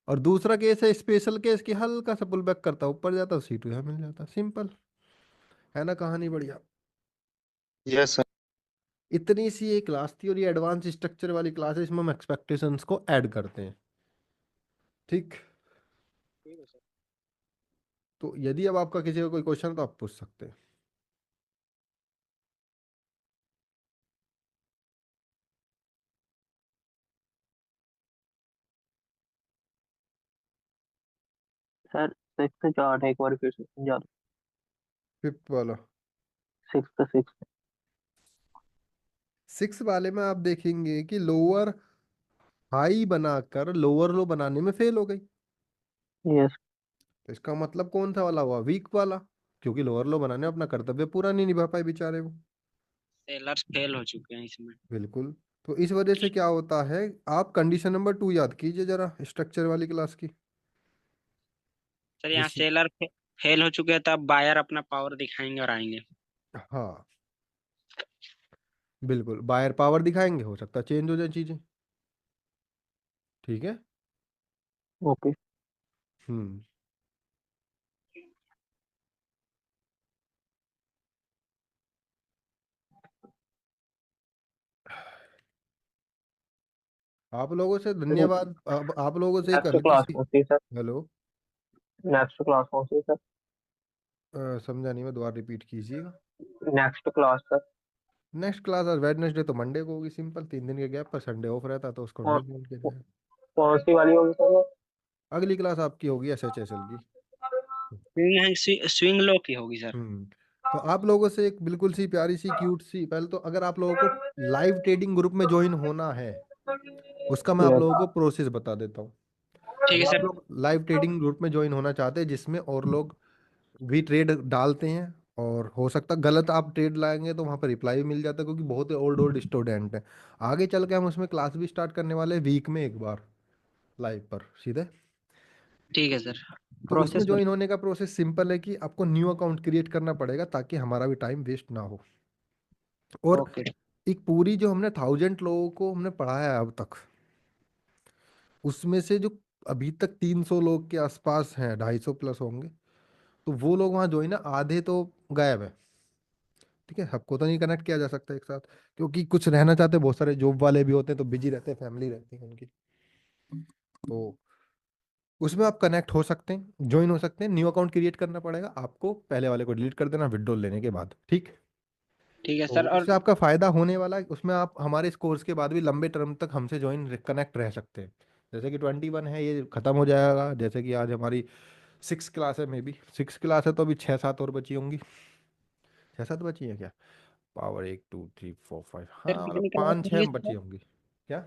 और दूसरा केस है स्पेशल केस की, हल्का सा पुल बैक करता है, ऊपर जाता है, C2 यहाँ मिल जाता है। सिंपल है ना कहानी? बढ़िया। Yes sir. इतनी सी एक क्लास थी, और ये एडवांस स्ट्रक्चर वाली क्लास है, इसमें हम एक्सपेक्टेशंस को ऐड करते हैं। ठीक। ठीक है सर। तो यदि अब आपका किसी का कोई क्वेश्चन तो आप पूछ सकते हैं। सर 6th चार्ट है, एक बार फिर से समझा दो। 5th वाला। 6th। 6 वाले में आप देखेंगे कि लोअर हाई बनाकर लोअर लो बनाने में फेल हो गई। यस। तो इसका मतलब कौन सा वाला हुआ? वीक वाला, क्योंकि लोअर लो बनाने में अपना कर्तव्य पूरा नहीं निभा पाए बेचारे वो। सेलर्स फेल हो चुके हैं इसमें। बिल्कुल। तो इस वजह से क्या होता है, आप कंडीशन नंबर 2 याद कीजिए जरा स्ट्रक्चर वाली क्लास की। सर यहाँ जिस सेलर फेल हो चुके हैं, तब बायर अपना पावर दिखाएंगे और आएंगे। हाँ बिल्कुल, बायर पावर दिखाएंगे, हो सकता है चेंज हो जाए चीजें। ठीक है। ओके। हम्म। आप लोगों से धन्यवाद। अब आप लोगों से एक नेक्स्ट हल्की क्लास सी। कौन सी है सर? हेलो। नेक्स्ट क्लास कौन सी है सर? समझा नहीं, मैं दोबारा रिपीट कीजिएगा। Next class sir? Next class आज वेडनेसडे तो मंडे को होगी, सिंपल 3 दिन के गैप पर संडे ऑफ रहता तो उसको कौन नहीं बोल के जाए। कौन सी वाली होगी सर वो? अगली क्लास आपकी होगी SHSL की। स्विंग लो की होगी सर। हम्म। तो आप लोगों से एक बिल्कुल सी प्यारी सी क्यूट सी, पहले तो अगर आप लोगों को लाइव ट्रेडिंग ग्रुप में ज्वाइन होना है, उसका मैं आप यस। लोगों को प्रोसेस बता देता हूँ। ठीक है अगर आप सर। लोग लाइव ट्रेडिंग ग्रुप में ज्वाइन होना चाहते हैं जिसमें और लोग भी ट्रेड डालते हैं, और हो सकता है गलत आप ट्रेड लाएंगे तो वहाँ पर रिप्लाई भी मिल जाता है, क्योंकि बहुत ओल्ड ओल्ड स्टूडेंट हैं। आगे चल के हम उसमें क्लास भी स्टार्ट करने वाले हैं वीक में एक बार, लाइव पर सीधे। ठीक है सर। तो उसमें प्रोसेस ज्वाइन होने का प्रोसेस सिंपल है कि आपको न्यू अकाउंट क्रिएट करना पड़ेगा ताकि हमारा भी टाइम वेस्ट ना हो। और ओके। एक पूरी जो हमने 1000 लोगों को हमने पढ़ाया है अब तक, उसमें से जो अभी तक 300 लोग के आसपास हैं, 250 प्लस होंगे, तो वो लोग वहाँ ज्वाइन है, आधे तो गायब है। ठीक है, सबको तो नहीं कनेक्ट किया जा सकता एक साथ, क्योंकि कुछ रहना चाहते हैं, बहुत सारे जॉब वाले भी होते हैं तो बिजी रहते हैं, फैमिली रहती है उनकी। तो उसमें आप कनेक्ट हो सकते हैं, ज्वाइन हो सकते हैं। न्यू अकाउंट क्रिएट करना पड़ेगा आपको, पहले वाले को डिलीट कर देना विड्रॉल लेने के बाद। ठीक। ठीक है तो सर। और उससे आपका फायदा होने वाला है, उसमें आप हमारे इस कोर्स के बाद भी लंबे टर्म तक हमसे ज्वाइन कनेक्ट रह सकते हैं। जैसे कि 21 है, ये खत्म हो जाएगा, जैसे कि आज हमारी 6 क्लास है, मे बी 6 क्लास है, तो अभी 6-7 और बची होंगी। 6-7 बची है क्या? पावर 1 2 3 4 5, सर हाँ मतलब कितनी क्लास 5-6 होंगी बची सर? होंगी। क्या?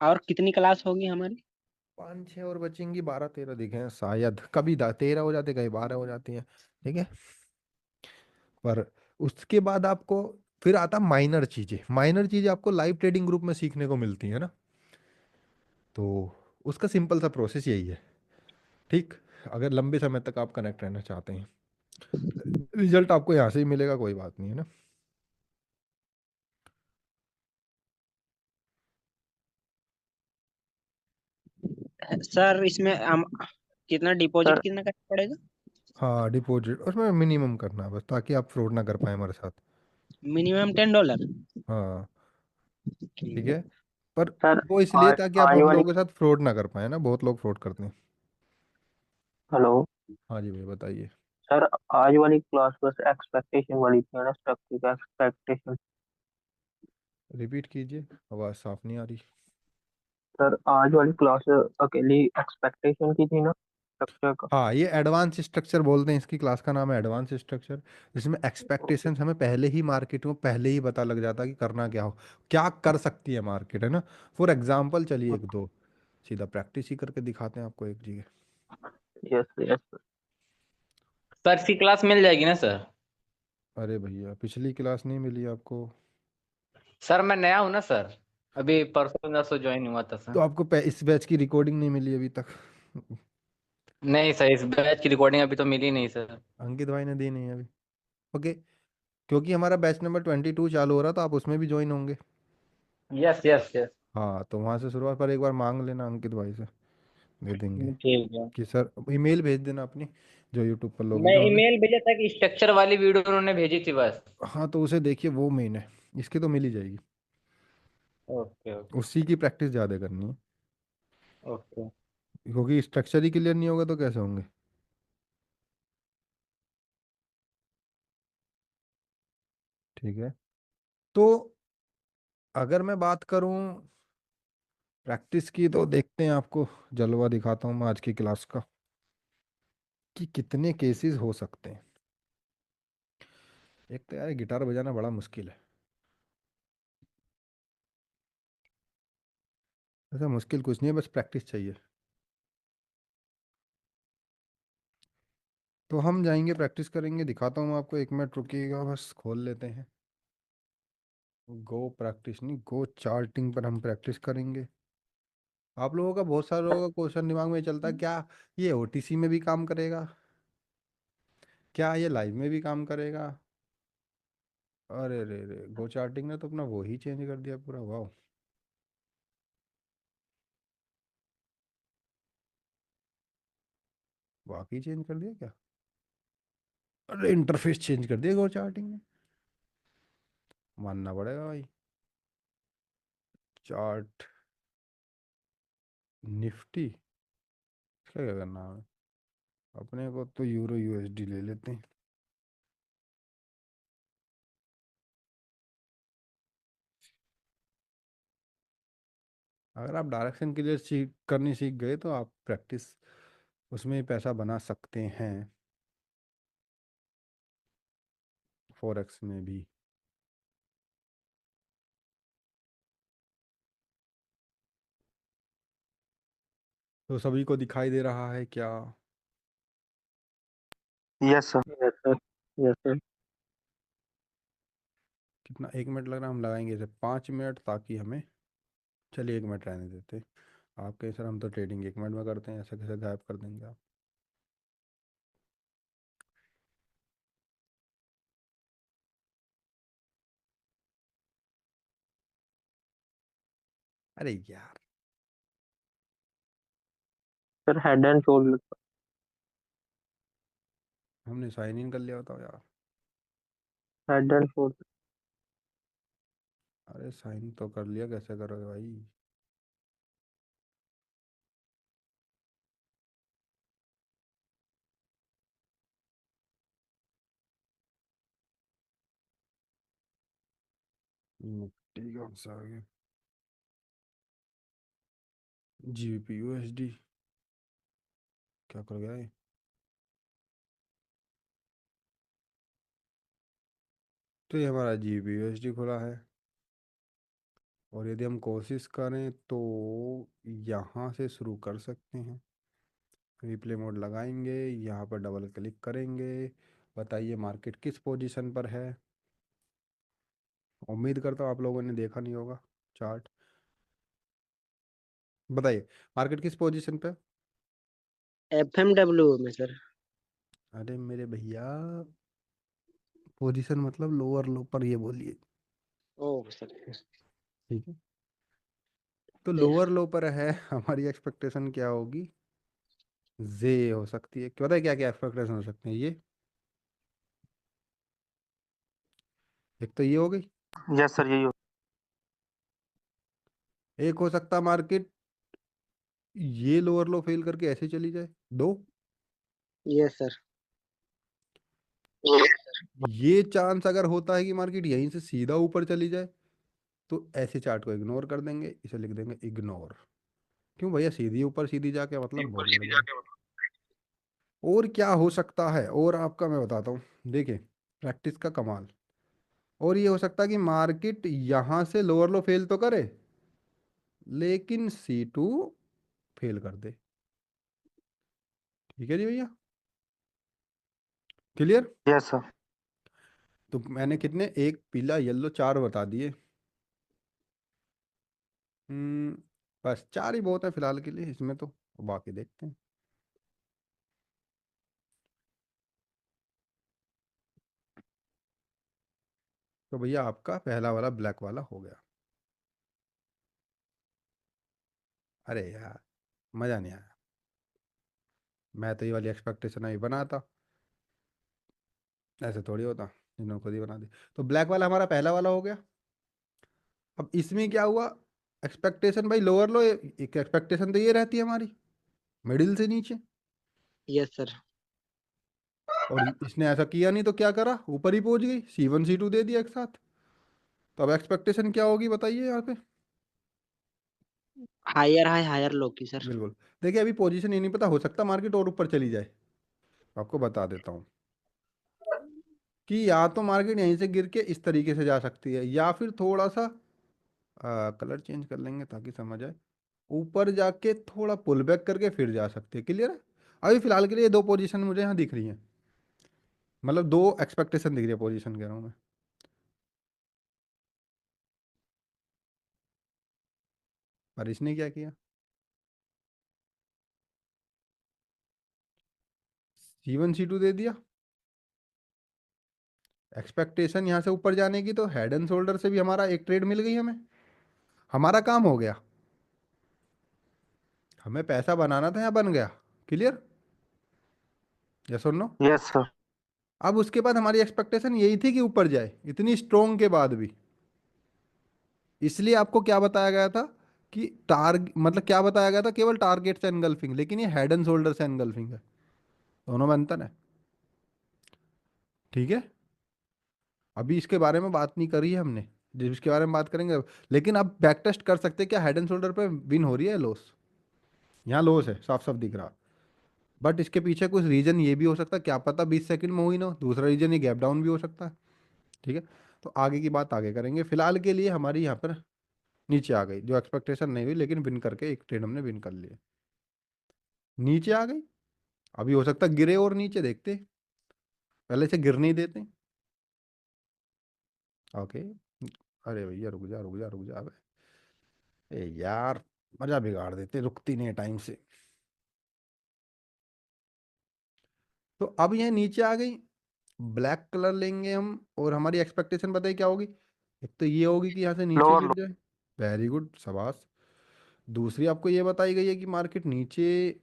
और कितनी क्लास होगी हमारी? 5-6 और बचेंगी, 12-13 दिखे हैं शायद, कभी 13 हो जाते, कहीं 12 हो जाती हैं। ठीक है। पर उसके बाद आपको फिर आता माइनर चीजें। माइनर चीजें आपको लाइव ट्रेडिंग ग्रुप में सीखने को मिलती है ना। तो उसका सिंपल सा प्रोसेस यही है। ठीक। अगर लंबे समय तक आप कनेक्ट रहना चाहते हैं, रिजल्ट आपको यहाँ से ही मिलेगा, कोई बात नहीं है ना। सर इसमें हम कितना डिपॉजिट सर कितना करना पड़ेगा? हाँ, डिपॉजिट उसमें मिनिमम करना है बस, ताकि आप फ्रॉड ना कर पाए हमारे साथ। मिनिमम $10। हाँ। ठीक ठीक है। पर सर वो इसलिए आज ताकि आप आज हम वाली लोगों के साथ फ्रॉड ना कर पाए ना, बहुत लोग फ्रॉड करते हैं। हेलो हाँ जी भाई बताइए। सर, आज वाली क्लास बस एक्सपेक्टेशन वाली थी ना, स्ट्रक्चर एक्सपेक्टेशन। रिपीट कीजिए, आवाज़ साफ नहीं आ रही। सर आज वाली क्लास अकेली एक्सपेक्टेशन की थी ना, स्ट्रक्चर का? हाँ, ये एडवांस स्ट्रक्चर बोलते हैं, इसकी क्लास का नाम है एडवांस स्ट्रक्चर, जिसमें ओके। एक्सपेक्टेशंस हमें पहले ही मार्केट में पहले ही पता लग जाता है कि करना क्या हो, क्या कर सकती है मार्केट, है ना। फॉर एग्जांपल चलिए एक दो सीधा प्रैक्टिस ही करके दिखाते हैं आपको एक जगह। Yes yes. सर इसकी क्लास मिल जाएगी ना सर? अरे भैया, पिछली क्लास नहीं मिली आपको? सर मैं नया हूँ ना सर, अभी परसों नरसों ज्वाइन हुआ था तो सर। आपको इस बैच की रिकॉर्डिंग नहीं मिली अभी तक? नहीं सर, इस बैच की रिकॉर्डिंग अभी तो मिली नहीं सर। अंकित भाई ने दी नहीं है अभी? ओके। क्योंकि हमारा बैच नंबर 22 चालू हो रहा तो आप उसमें भी ज्वाइन होंगे। Yes yes yes. हाँ, तो वहाँ से शुरुआत पर एक बार मांग लेना अंकित भाई से, दे देंगे। ठीक है। कि सर ईमेल भेज देना अपनी, जो यूट्यूब पर मैं लॉगिन होंगे। ईमेल भेजा था कि स्ट्रक्चर वाली वीडियो उन्होंने भेजी थी बस। हाँ, तो उसे देखिए, वो मेन है, इसकी तो मिल ही जाएगी। Okay okay. उसी की प्रैक्टिस ज़्यादा करनी है, ओके। क्योंकि स्ट्रक्चर ही क्लियर नहीं होगा तो कैसे होंगे। ठीक है। तो अगर मैं बात करूं प्रैक्टिस की, तो देखते हैं, आपको जलवा दिखाता हूं मैं आज की क्लास का। कि कितने केसेस हो सकते हैं। एक तो यार गिटार बजाना बड़ा मुश्किल है। ऐसा मुश्किल कुछ नहीं है, बस प्रैक्टिस चाहिए। तो हम जाएंगे, प्रैक्टिस करेंगे, दिखाता हूँ आपको। 1 मिनट रुकिएगा, बस खोल लेते हैं। गो प्रैक्टिस नहीं, गो चार्टिंग पर हम प्रैक्टिस करेंगे। आप लोगों का, बहुत सारे लोगों का क्वेश्चन दिमाग में चलता है, क्या ये ओटीसी में भी काम करेगा, क्या ये लाइव में भी काम करेगा। अरे रे रे, गो चार्टिंग ने तो अपना वो ही चेंज कर दिया पूरा। वाह, वाकई चेंज कर दिया क्या। अरे इंटरफेस चेंज कर दिया गो चार्टिंग ने, मानना पड़ेगा भाई। चार्ट निफ्टी, इसका क्या करना है। अपने को तो यूरो यूएसडी ले लेते हैं। अगर आप डायरेक्शन क्लियर सीख करनी सीख गए तो आप प्रैक्टिस उसमें पैसा बना सकते हैं, फॉरेक्स में भी। तो सभी को दिखाई दे रहा है क्या। Yes sir. Yes sir. Yes sir. कितना 1 मिनट लग रहा है, हम लगाएंगे इसे 5 मिनट, ताकि हमें, चलिए 1 मिनट रहने देते। आप कहें सर हम तो ट्रेडिंग 1 मिनट में करते हैं, ऐसा कैसे गायब कर देंगे आप। अरे यार, सर हेड एंड शोल्डर। हमने साइन इन कर लिया होता यार। Head and shoulder. अरे साइन तो कर लिया, कैसे करोगे भाई। निफ्टी कौन सा आ गया, जीबीपी यूएसडी, क्या कर गया ये। तो ये हमारा जीबीपी यूएसडी खुला है, और यदि हम कोशिश करें तो यहाँ से शुरू कर सकते हैं। रिप्ले मोड लगाएंगे, यहाँ पर डबल क्लिक करेंगे। बताइए मार्केट किस पोजीशन पर है। उम्मीद करता हूँ आप लोगों ने देखा नहीं होगा चार्ट। बताइए मार्केट किस पोजीशन पे है? FMW में सर। अरे मेरे भैया, पोजीशन मतलब लोअर लो पर, ये बोलिए। Oh sir. ठीक है, तो लोअर लो पर है। हमारी एक्सपेक्टेशन क्या होगी, जे हो सकती है। क्या पता है क्या क्या एक्सपेक्टेशन हो सकते हैं ये। एक तो ये हो गई, यस सर, यही हो। एक हो सकता मार्केट ये लोअर लो फेल करके ऐसे चली जाए। दो, यस सर। ये चांस अगर होता है कि मार्केट यहीं से सीधा ऊपर चली जाए, तो ऐसे चार्ट को इग्नोर कर देंगे, इसे लिख देंगे इग्नोर। क्यों भैया, सीधी ऊपर सीधी जाके मतलब बहुत गड़बड़ है। और क्या हो सकता है, और आपका मैं बताता हूँ, देखिए प्रैक्टिस का कमाल। और ये हो सकता है कि मार्केट यहाँ से लोअर लो फेल तो करे, लेकिन C2 फेल कर दे। ठीक है जी भैया, क्लियर। Yes sir. तो मैंने कितने, एक पीला येलो 4 बता दिए। हम्म, बस 4 ही बहुत है फिलहाल के लिए इसमें तो, बाकी देखते हैं। तो भैया आपका पहला वाला ब्लैक वाला हो गया। अरे यार, मज़ा नहीं आया। मैं तो ये वाली एक्सपेक्टेशन अभी बनाता, ऐसे थोड़ी होता, इन्होंने खुद ही बना दी। तो ब्लैक वाला हमारा पहला वाला हो गया। अब इसमें क्या हुआ, एक्सपेक्टेशन भाई लोअर लो, एक एक्सपेक्टेशन तो ये रहती है हमारी, मिडिल से नीचे। Yes sir. और इसने ऐसा किया नहीं, तो क्या करा, ऊपर ही पहुंच गई, C1 C2 दे दिया एक साथ। तो अब एक्सपेक्टेशन क्या होगी बताइए यहाँ पे। हायर हाई हायर लो की सर। बिल्कुल। देखिए अभी पोजीशन ये नहीं पता, हो सकता मार्केट और ऊपर चली जाए, आपको बता देता हूँ कि या तो मार्केट यहीं से गिर के इस तरीके से जा सकती है, या फिर थोड़ा सा कलर चेंज कर लेंगे ताकि समझ आए, ऊपर जाके थोड़ा पुल बैक करके फिर जा सकती है। क्लियर है? अभी फिलहाल के लिए दो पोजीशन मुझे यहाँ दिख रही हैं, मतलब दो एक्सपेक्टेशन दिख रही है, पोजीशन कह रहा हूँ मैं। पर इसने क्या किया, C1 C2 दे दिया। एक्सपेक्टेशन यहाँ से ऊपर जाने की, तो हेड एंड शोल्डर से भी हमारा एक ट्रेड मिल गई हमें, हमारा काम हो गया। हमें पैसा बनाना था, यहाँ बन गया। क्लियर? यस और नो? Yes sir. अब उसके बाद हमारी एक्सपेक्टेशन यही थी कि ऊपर जाए, इतनी स्ट्रोंग के बाद भी। इसलिए आपको क्या बताया गया था कि मतलब क्या बताया गया था, केवल टारगेट से एनगल्फिंग, लेकिन ये हेड एंड शोल्डर से एनगल्फिंग है। दोनों में अंतर है। ठीक है? अभी इसके बारे में बात नहीं करी है हमने, जिसके बारे में बात करेंगे अब। लेकिन आप बैक टेस्ट कर सकते हैं क्या हेड एंड शोल्डर पे विन हो रही है, लॉस? यहाँ लॉस है, साफ साफ दिख रहा। बट इसके पीछे कुछ रीजन ये भी हो सकता है, क्या पता 20 सेकंड में हुई ना हो। दूसरा रीजन ये गैप डाउन भी हो सकता है। ठीक है? तो आगे की बात आगे करेंगे। फिलहाल के लिए हमारी यहाँ पर नीचे आ गई, जो एक्सपेक्टेशन नहीं हुई, लेकिन विन करके एक ट्रेड हमने विन कर लिया। नीचे आ गई, अभी हो सकता है गिरे और नीचे, देखते पहले से गिरने ही देते। ओके। अरे भैया रुक जा रुक जा रुक जा, ए यार, मजा बिगाड़ देते, रुकती नहीं है टाइम से। तो अब ये नीचे आ गई, ब्लैक कलर लेंगे हम, और हमारी एक्सपेक्टेशन बताइए क्या होगी। एक तो ये होगी कि यहाँ से नीचे लोअर गिर जाए। वेरी गुड, शाबाश। दूसरी आपको ये बताई गई है कि मार्केट नीचे,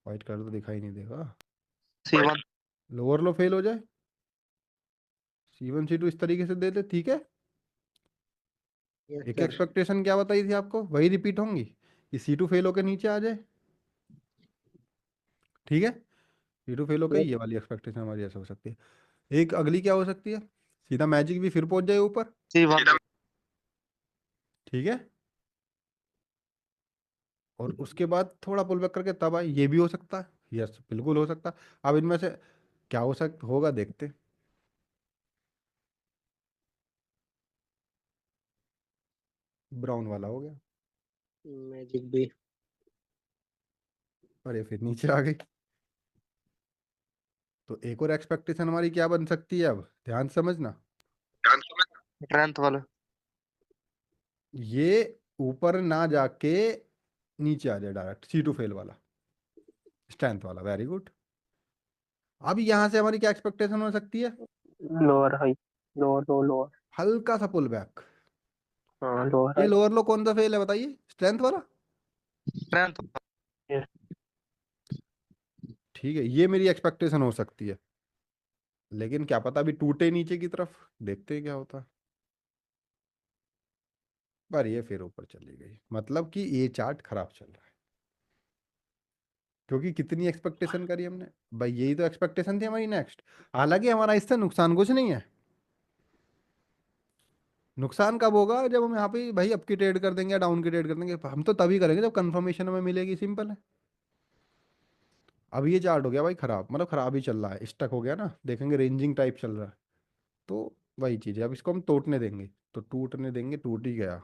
व्हाइट कलर तो दिखाई नहीं देगा, C1। लोअर लो फेल हो जाए, C1 C2 इस तरीके से दे दे। ठीक है? यस एक सर। एक्सपेक्टेशन क्या बताई थी आपको, वही रिपीट होंगी कि C2 फेल होकर नीचे आ जाए। ठीक है? C2 फेल होकर यस ये वाली एक्सपेक्टेशन हमारी ऐसे हो सकती है। एक अगली क्या हो सकती है, सीधा मैजिक भी फिर पहुंच जाए ऊपर। C1। ठीक है? और उसके बाद थोड़ा पुल बैक करके तब आए, ये भी हो सकता है। यस, बिल्कुल हो सकता है। अब इनमें से क्या हो सकता होगा, देखते। ब्राउन वाला हो गया। मैजिक भी। अरे फिर नीचे आ गई। तो एक और एक्सपेक्टेशन हमारी क्या बन सकती है, अब ध्यान से समझना। स्ट्रेंथ वाला। ये ऊपर ना जाके नीचे आ जाए डायरेक्ट, C2 फेल वाला, स्ट्रेंथ वाला। Very good. अब यहां से हमारी क्या एक्सपेक्टेशन हो सकती है, लोअर हाई, लोअर लो लोअर। हल्का सा पुल बैक। हाँ लोअर ये हाई। लोअर लो कौन सा फेल है बताइए, स्ट्रेंथ वाला। स्ट्रेंथ। यस। ठीक है, ये मेरी एक्सपेक्टेशन हो सकती है, लेकिन क्या पता अभी टूटे नीचे की तरफ, देखते हैं क्या होता है। पर ये फिर ऊपर चली गई, मतलब कि ये चार्ट खराब चल रहा है। क्योंकि कितनी एक्सपेक्टेशन करी हमने भाई, यही तो एक्सपेक्टेशन थी हमारी नेक्स्ट। हालांकि हमारा इससे नुकसान कुछ नहीं है। नुकसान कब होगा, जब हम यहाँ पे भाई अप की ट्रेड कर देंगे या डाउन की ट्रेड कर देंगे। हम तो तभी करेंगे जब कंफर्मेशन हमें मिलेगी, सिंपल है। अब ये चार्ट हो गया भाई खराब, मतलब खराब ही चल रहा है, स्टक हो गया ना, देखेंगे रेंजिंग टाइप चल रहा है। तो वही चीज़ है, अब इसको हम टूटने देंगे, तो टूटने देंगे, टूट ही गया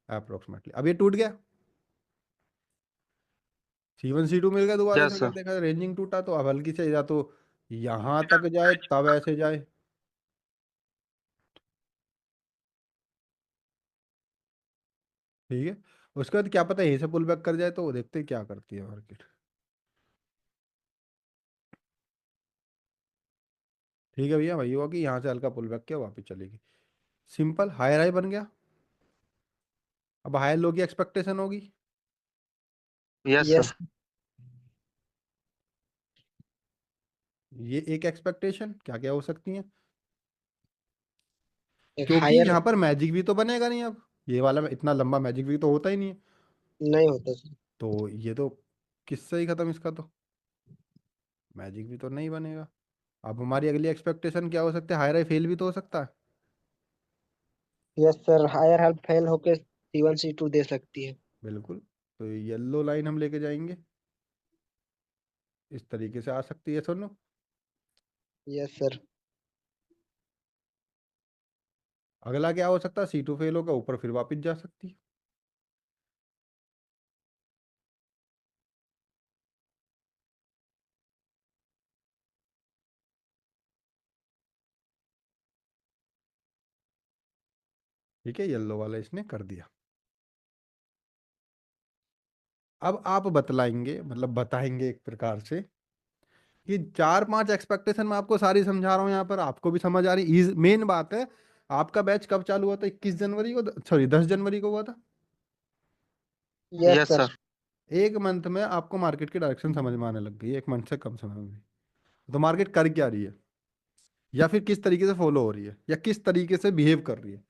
अप्रोक्सीमेटली। अब ये टूट गया, C1 C2 मिल गया दोबारा से, यस अगर सर। देखा रेंजिंग टूटा तो अब हल्की से, या तो यहाँ तक जाए तब ऐसे जाए। ठीक है? उसके बाद क्या पता यहीं से पुल बैक कर जाए, तो देखते हैं क्या करती है मार्केट। ठीक है भैया, वही हुआ कि यहाँ से हल्का पुल बैक किया, वापस चलेगी। सिंपल हायर हाई बन गया। अब हायर लो की एक्सपेक्टेशन होगी। Yes yes. सर। ये एक एक्सपेक्टेशन क्या क्या हो सकती है, एक क्योंकि हायर। यहाँ पर मैजिक भी तो बनेगा नहीं अब, ये वाला इतना लंबा मैजिक भी तो होता ही नहीं है। नहीं होता सर। तो ये तो किससे ही खत्म इसका, तो मैजिक भी तो नहीं बनेगा। अब हमारी अगली एक्सपेक्टेशन क्या हो सकती है, हायर हाई फेल भी तो हो सकता है। Yes sir, higher help fail होके C1 C2 दे सकती है। बिल्कुल। तो येलो लाइन हम लेके जाएंगे, इस तरीके से आ सकती है, सुनो। Yes sir. अगला क्या हो सकता है, C2 फेल होगा, ऊपर फिर वापस जा सकती है। ठीक है, येलो वाला इसने कर दिया। अब आप बतलाएंगे, मतलब बताएंगे एक प्रकार से कि 4-5 एक्सपेक्टेशन मैं आपको सारी समझा रहा हूँ, यहाँ पर आपको भी समझ आ रही। मेन बात है, आपका बैच कब चालू हुआ था? 21 जनवरी को, सॉरी 10 जनवरी को हुआ था। Yes yes sir. सर। एक मंथ में आपको मार्केट की डायरेक्शन समझ में आने लग गई, एक मंथ से कम समय में। तो मार्केट कर क्या रही है, या फिर किस तरीके से फॉलो हो रही है, या किस तरीके से बिहेव कर रही है।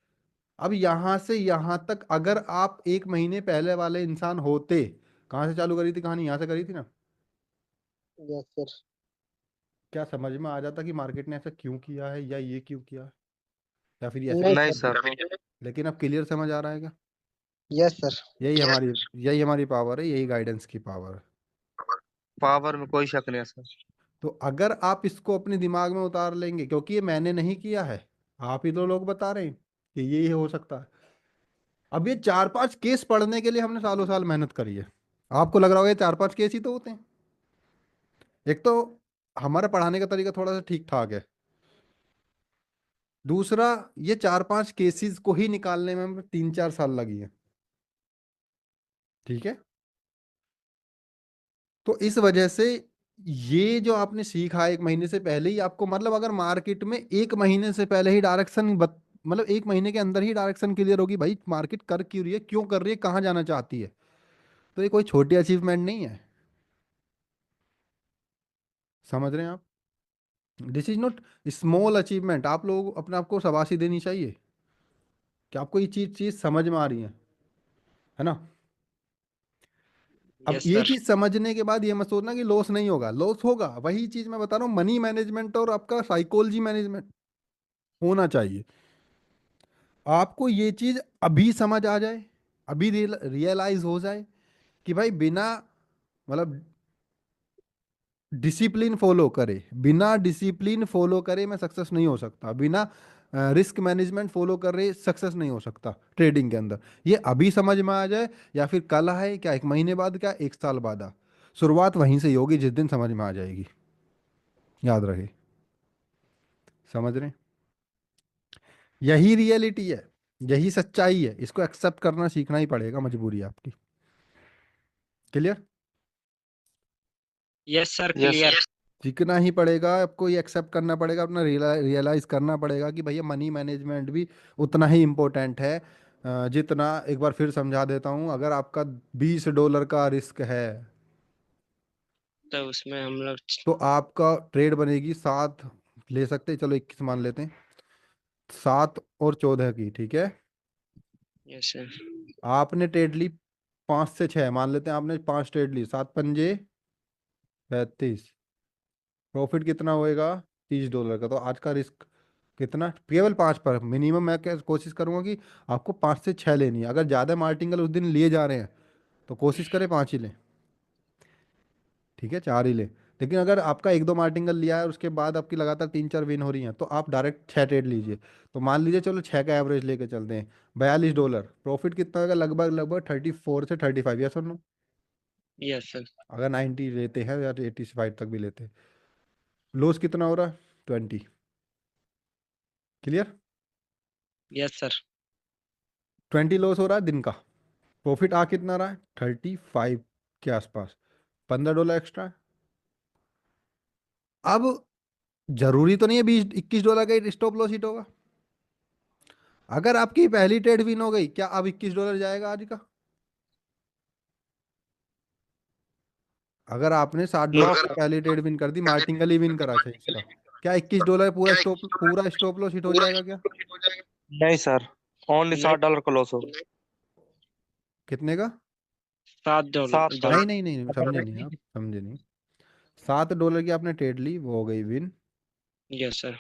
अब यहां से यहां तक अगर आप एक महीने पहले वाले इंसान होते, कहाँ से चालू करी थी कहानी, यहाँ से करी थी ना, यस सर। क्या समझ में आ जाता कि मार्केट ने ऐसा क्यों किया है, या ये क्यों किया है, या फिर ऐसे नहीं नहीं क्यों सर। किया? सर। लेकिन अब क्लियर समझ आ रहा है क्या? Yes sir. यही हमारी पावर है, यही गाइडेंस की पावर है। पावर में कोई शक नहीं है सर। तो अगर आप इसको अपने दिमाग में उतार लेंगे, क्योंकि ये मैंने नहीं किया है, आप ही तो लोग बता रहे हैं कि ये हो सकता है। अब ये 4-5 केस पढ़ने के लिए हमने सालों साल मेहनत करी है। आपको लग रहा होगा ये 4-5 केस ही तो होते हैं। एक तो हमारा पढ़ाने का तरीका थोड़ा सा ठीक ठाक है, दूसरा ये 4-5 केसेस को ही निकालने में हमें 3-4 साल लगी है। ठीक है, तो इस वजह से ये जो आपने सीखा एक महीने से पहले ही आपको, मतलब अगर मार्केट में एक महीने से पहले ही डायरेक्शन मतलब एक महीने के अंदर ही डायरेक्शन क्लियर होगी, भाई मार्केट कर क्यों रही है, क्यों कर रही है, कहाँ जाना चाहती है, तो ये कोई छोटी अचीवमेंट नहीं है। समझ रहे हैं आप? This is not small achievement. आप लोगों को अपने आप को शाबाशी देनी चाहिए कि आपको ये चीज चीज समझ में आ रही है ना। अब यस ये सर। चीज समझने के बाद ये मत सोचना कि लॉस नहीं होगा, लॉस होगा। वही चीज मैं बता रहा हूँ, मनी मैनेजमेंट और आपका साइकोलॉजी मैनेजमेंट होना चाहिए। आपको ये चीज अभी समझ आ जाए, अभी रियलाइज हो जाए कि भाई बिना, मतलब डिसिप्लिन फॉलो करे, बिना डिसिप्लिन फॉलो करे मैं सक्सेस नहीं हो सकता, बिना रिस्क मैनेजमेंट फॉलो कर रहे सक्सेस नहीं हो सकता ट्रेडिंग के अंदर। ये अभी समझ में आ जाए, या फिर कल है क्या, एक महीने बाद क्या, एक साल बाद आ, शुरुआत वहीं से ही होगी जिस दिन समझ में आ जाएगी। याद रहे, समझ रहे हैं? यही रियलिटी है, यही सच्चाई है, इसको एक्सेप्ट करना सीखना ही पड़ेगा, मजबूरी है आपकी। Clear? Yes sir. Yes clear. Sir. सीखना ही पड़ेगा आपको, ये एक्सेप्ट करना पड़ेगा, अपना रियलाइज करना पड़ेगा कि भैया मनी मैनेजमेंट भी उतना ही इम्पोर्टेंट है, जितना, एक बार फिर समझा देता हूँ, अगर आपका $20 का रिस्क है, तो उसमें हम लोग। तो आपका ट्रेड बनेगी 7, ले सकते हैं, चलो 21 मान लेते हैं, 7 और 14 की, ठीक है। Yes sir. आपने ट्रेड ली 5 से 6, मान लेते हैं आपने 5 ट्रेड ली, 7 पंजे 35, प्रॉफिट कितना होएगा $30 का। तो आज का रिस्क कितना, केवल 5 पर मिनिमम, मैं क्या कोशिश करूंगा कि आपको 5 से 6 लेनी है। अगर ज़्यादा मार्टिंगल उस दिन लिए जा रहे हैं तो कोशिश करें 5 ही लें, ठीक है, 4 ही लें। लेकिन अगर आपका 1-2 मार्टिंगल लिया है और उसके बाद आपकी लगातार 3-4 विन हो रही हैं, तो आप डायरेक्ट 6 ट्रेड लीजिए। तो मान लीजिए, चलो 6 का एवरेज लेके चलते हैं, $42, प्रॉफिट कितना होगा, लगभग लगभग 34 से 35, या सुन लो। Yes sir. अगर 90 लेते हैं या 85 तक भी लेते हैं, लॉस कितना हो रहा है, 20। क्लियर? Yes sir. 20 लॉस हो रहा है दिन का, प्रॉफिट आ कितना रहा है, 35 के आसपास, $15 एक्स्ट्रा है। अब जरूरी तो नहीं है 20-21 का ही स्टॉप लॉस हिट होगा। अगर आपकी पहली ट्रेड विन हो गई, क्या अब $21 जाएगा आज का? अगर आपने नो $60 की सर। पहली ट्रेड विन कर दी, मार्टिंगल ही विन करा चाहिए इसका, क्या $21 पूरा स्टॉप लॉस हिट हो जाएगा क्या? नहीं सर, ओनली नहीं। $60 का लॉस हो। कितने का? $7। $7। नहीं नहीं नहीं, समझे नहीं आप, समझे नहीं। $7 की आपने ट्रेड ली, वो हो गई विन, यस सर।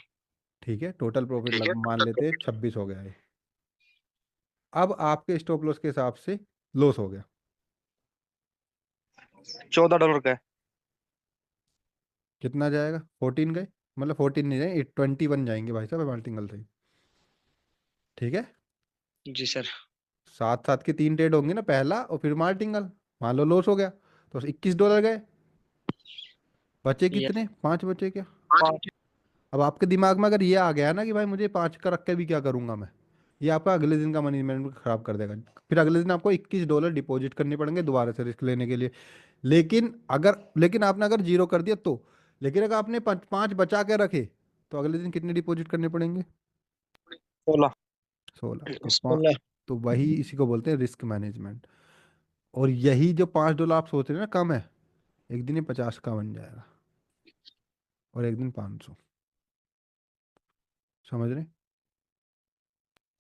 ठीक है, टोटल प्रॉफिट लग मान लेते हैं 26 हो गया है। अब आपके स्टॉप लॉस के हिसाब से लॉस हो गया, $14 का है। कितना जाएगा? 14 गए, मतलब 14 नहीं जाएंगे, 21 जाएंगे भाई साहब मार्टिंगल से। ठीक है, जी सर। साथ साथ के 3 ट्रेड होंगे ना, पहला और फिर मार्टिंगल। मान लो लॉस हो गया तो $21 गए, बचे कितने? 5 बचे क्या? अब आपके दिमाग में अगर ये आ गया ना कि भाई मुझे 5 का रख के भी क्या करूंगा मैं, ये आपका अगले दिन का मनी मैनेजमेंट खराब कर देगा। फिर अगले दिन आपको $21 डिपॉजिट करने पड़ेंगे दोबारा से रिस्क लेने के लिए। लेकिन आपने अगर जीरो कर दिया तो, लेकिन अगर आपने 5 बचा के रखे तो अगले दिन कितने डिपॉजिट करने पड़ेंगे? 16। 16। तो 16। तो वही इसी को बोलते हैं रिस्क मैनेजमेंट। और यही जो $5 आप सोच रहे हैं ना कम है, एक दिन ये 50 का बन जाएगा और एक दिन 500। समझ रहे?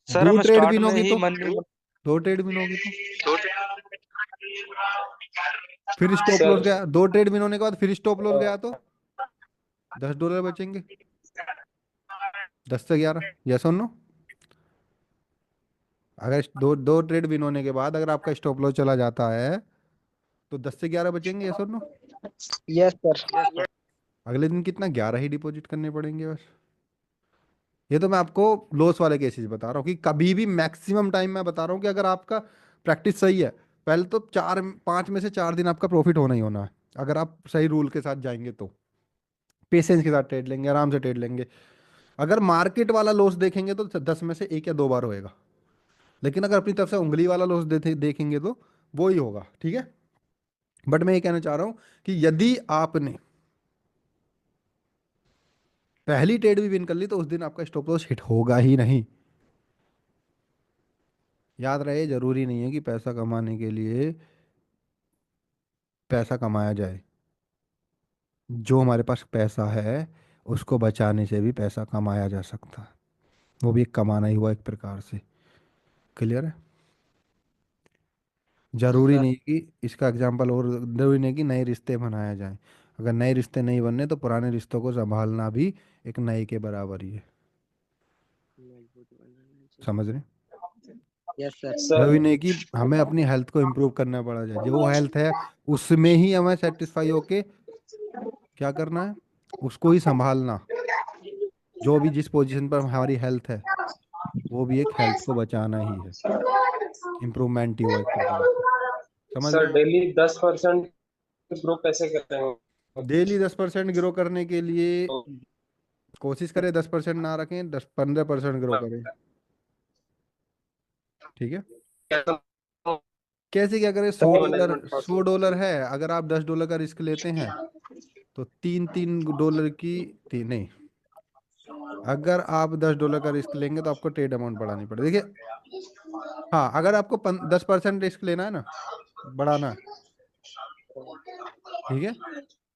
सर दो हम ट्रेड स्टार्ट विन में होगी ही तो, मनी। 2 ट्रेड विन होगी तो फिर स्टॉप लॉस सर गया, 2 ट्रेड विन होने के बाद फिर स्टॉप लॉस गया तो $10 बचेंगे, 10 से 11। यस और नो? अगर दो ट्रेड विन होने के बाद अगर आपका स्टॉप लॉस चला जाता है तो 10 से 11 बचेंगे। यस और नो? Yes sir. अगले दिन कितना? 11 ही डिपॉजिट करने पड़ेंगे बस। ये तो मैं आपको लॉस वाले केसेस बता रहा हूँ कि कभी भी मैक्सिमम टाइम मैं बता रहा हूँ कि अगर आपका प्रैक्टिस सही है, पहले तो 5 में से 4 दिन आपका प्रॉफिट होना ही होना है। अगर आप सही रूल के साथ जाएंगे तो पेशेंस के साथ ट्रेड लेंगे, आराम से ट्रेड लेंगे। अगर मार्केट वाला लॉस देखेंगे तो 10 में से 1 या 2 बार होएगा, लेकिन अगर अपनी तरफ से उंगली वाला लॉस देखेंगे तो वो ही होगा। ठीक है, बट मैं ये कहना चाह रहा हूं कि यदि आपने पहली ट्रेड भी विन कर ली तो उस दिन आपका स्टॉप लॉस हिट होगा ही नहीं। याद रहे, जरूरी नहीं है कि पैसा कमाने के लिए पैसा कमाया जाए। जो हमारे पास पैसा है उसको बचाने से भी पैसा कमाया जा सकता है, वो भी एक कमाना ही हुआ एक प्रकार से। क्लियर है? जरूरी सर नहीं कि इसका एग्जाम्पल, और जरूरी नहीं कि नए रिश्ते बनाया जाए। अगर नए रिश्ते नहीं बनने तो पुराने रिश्तों को संभालना भी एक नए के बराबर ही है। समझ रहे? Yes sir. जरूरी सर नहीं कि हमें अपनी हेल्थ को इम्प्रूव करना पड़ा जाए, जो हेल्थ है उसमें ही हमें सेटिस्फाई होके क्या करना है, उसको ही संभालना। जो भी जिस पोजीशन पर हमारी हेल्थ है वो भी एक हेल्थ को बचाना ही है, इम्प्रूवमेंट ही हुआ एक प्रकार से। समझ रहे सर हैं? डेली 10% ग्रो कैसे करेंगे? डेली 10% ग्रो करने के लिए कोशिश करें 10% ना रखें, 15% ग्रो करें। ठीक है, कैसे क्या करें? $100, मैनेजमेंट $100 है, अगर आप $10 का रिस्क लेते हैं तो 3 $3 की, तीन नहीं, अगर आप $10 का रिस्क लेंगे तो आपको ट्रेड अमाउंट बढ़ानी पड़ेगी। देखिए, हाँ, अगर आपको 10% रिस्क लेना है ना, बढ़ाना है, ठीक है,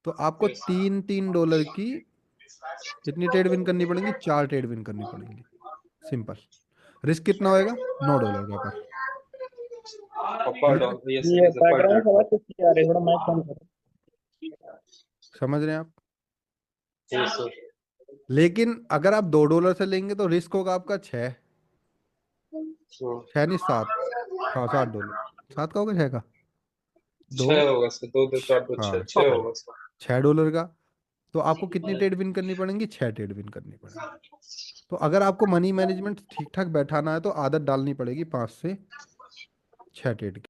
तो आपको $3 की कितनी ट्रेड विन करनी पड़ेंगी? 4 ट्रेड विन करनी पड़ेंगी। सिंपल। रिस्क कितना होएगा? $9 का पर। पर क्लियर है? डॉलर, यस ये यस पर बैकग्राउंड ट्रेड। से आवाज किसकी आ रही है? थोड़ा माइक कम करो। समझ रहे हैं आप? Yes sir. लेकिन अगर आप $2 से लेंगे तो रिस्क होगा आपका 6, 6 नहीं 7, हाँ $7। 7 का होगा, 6 का? दो, 6 होगा सर, 2 2 4 2 6 हाँ 6 होगा सर। $6 का। तो आपको कितनी ट्रेड विन करनी पड़ेंगी? 6 ट्रेड विन करनी पड़ेंगी। तो अगर आपको मनी मैनेजमेंट ठीक ठाक बैठाना है तो आदत डालनी पड़ेगी 5 से 6 ट्रेड की।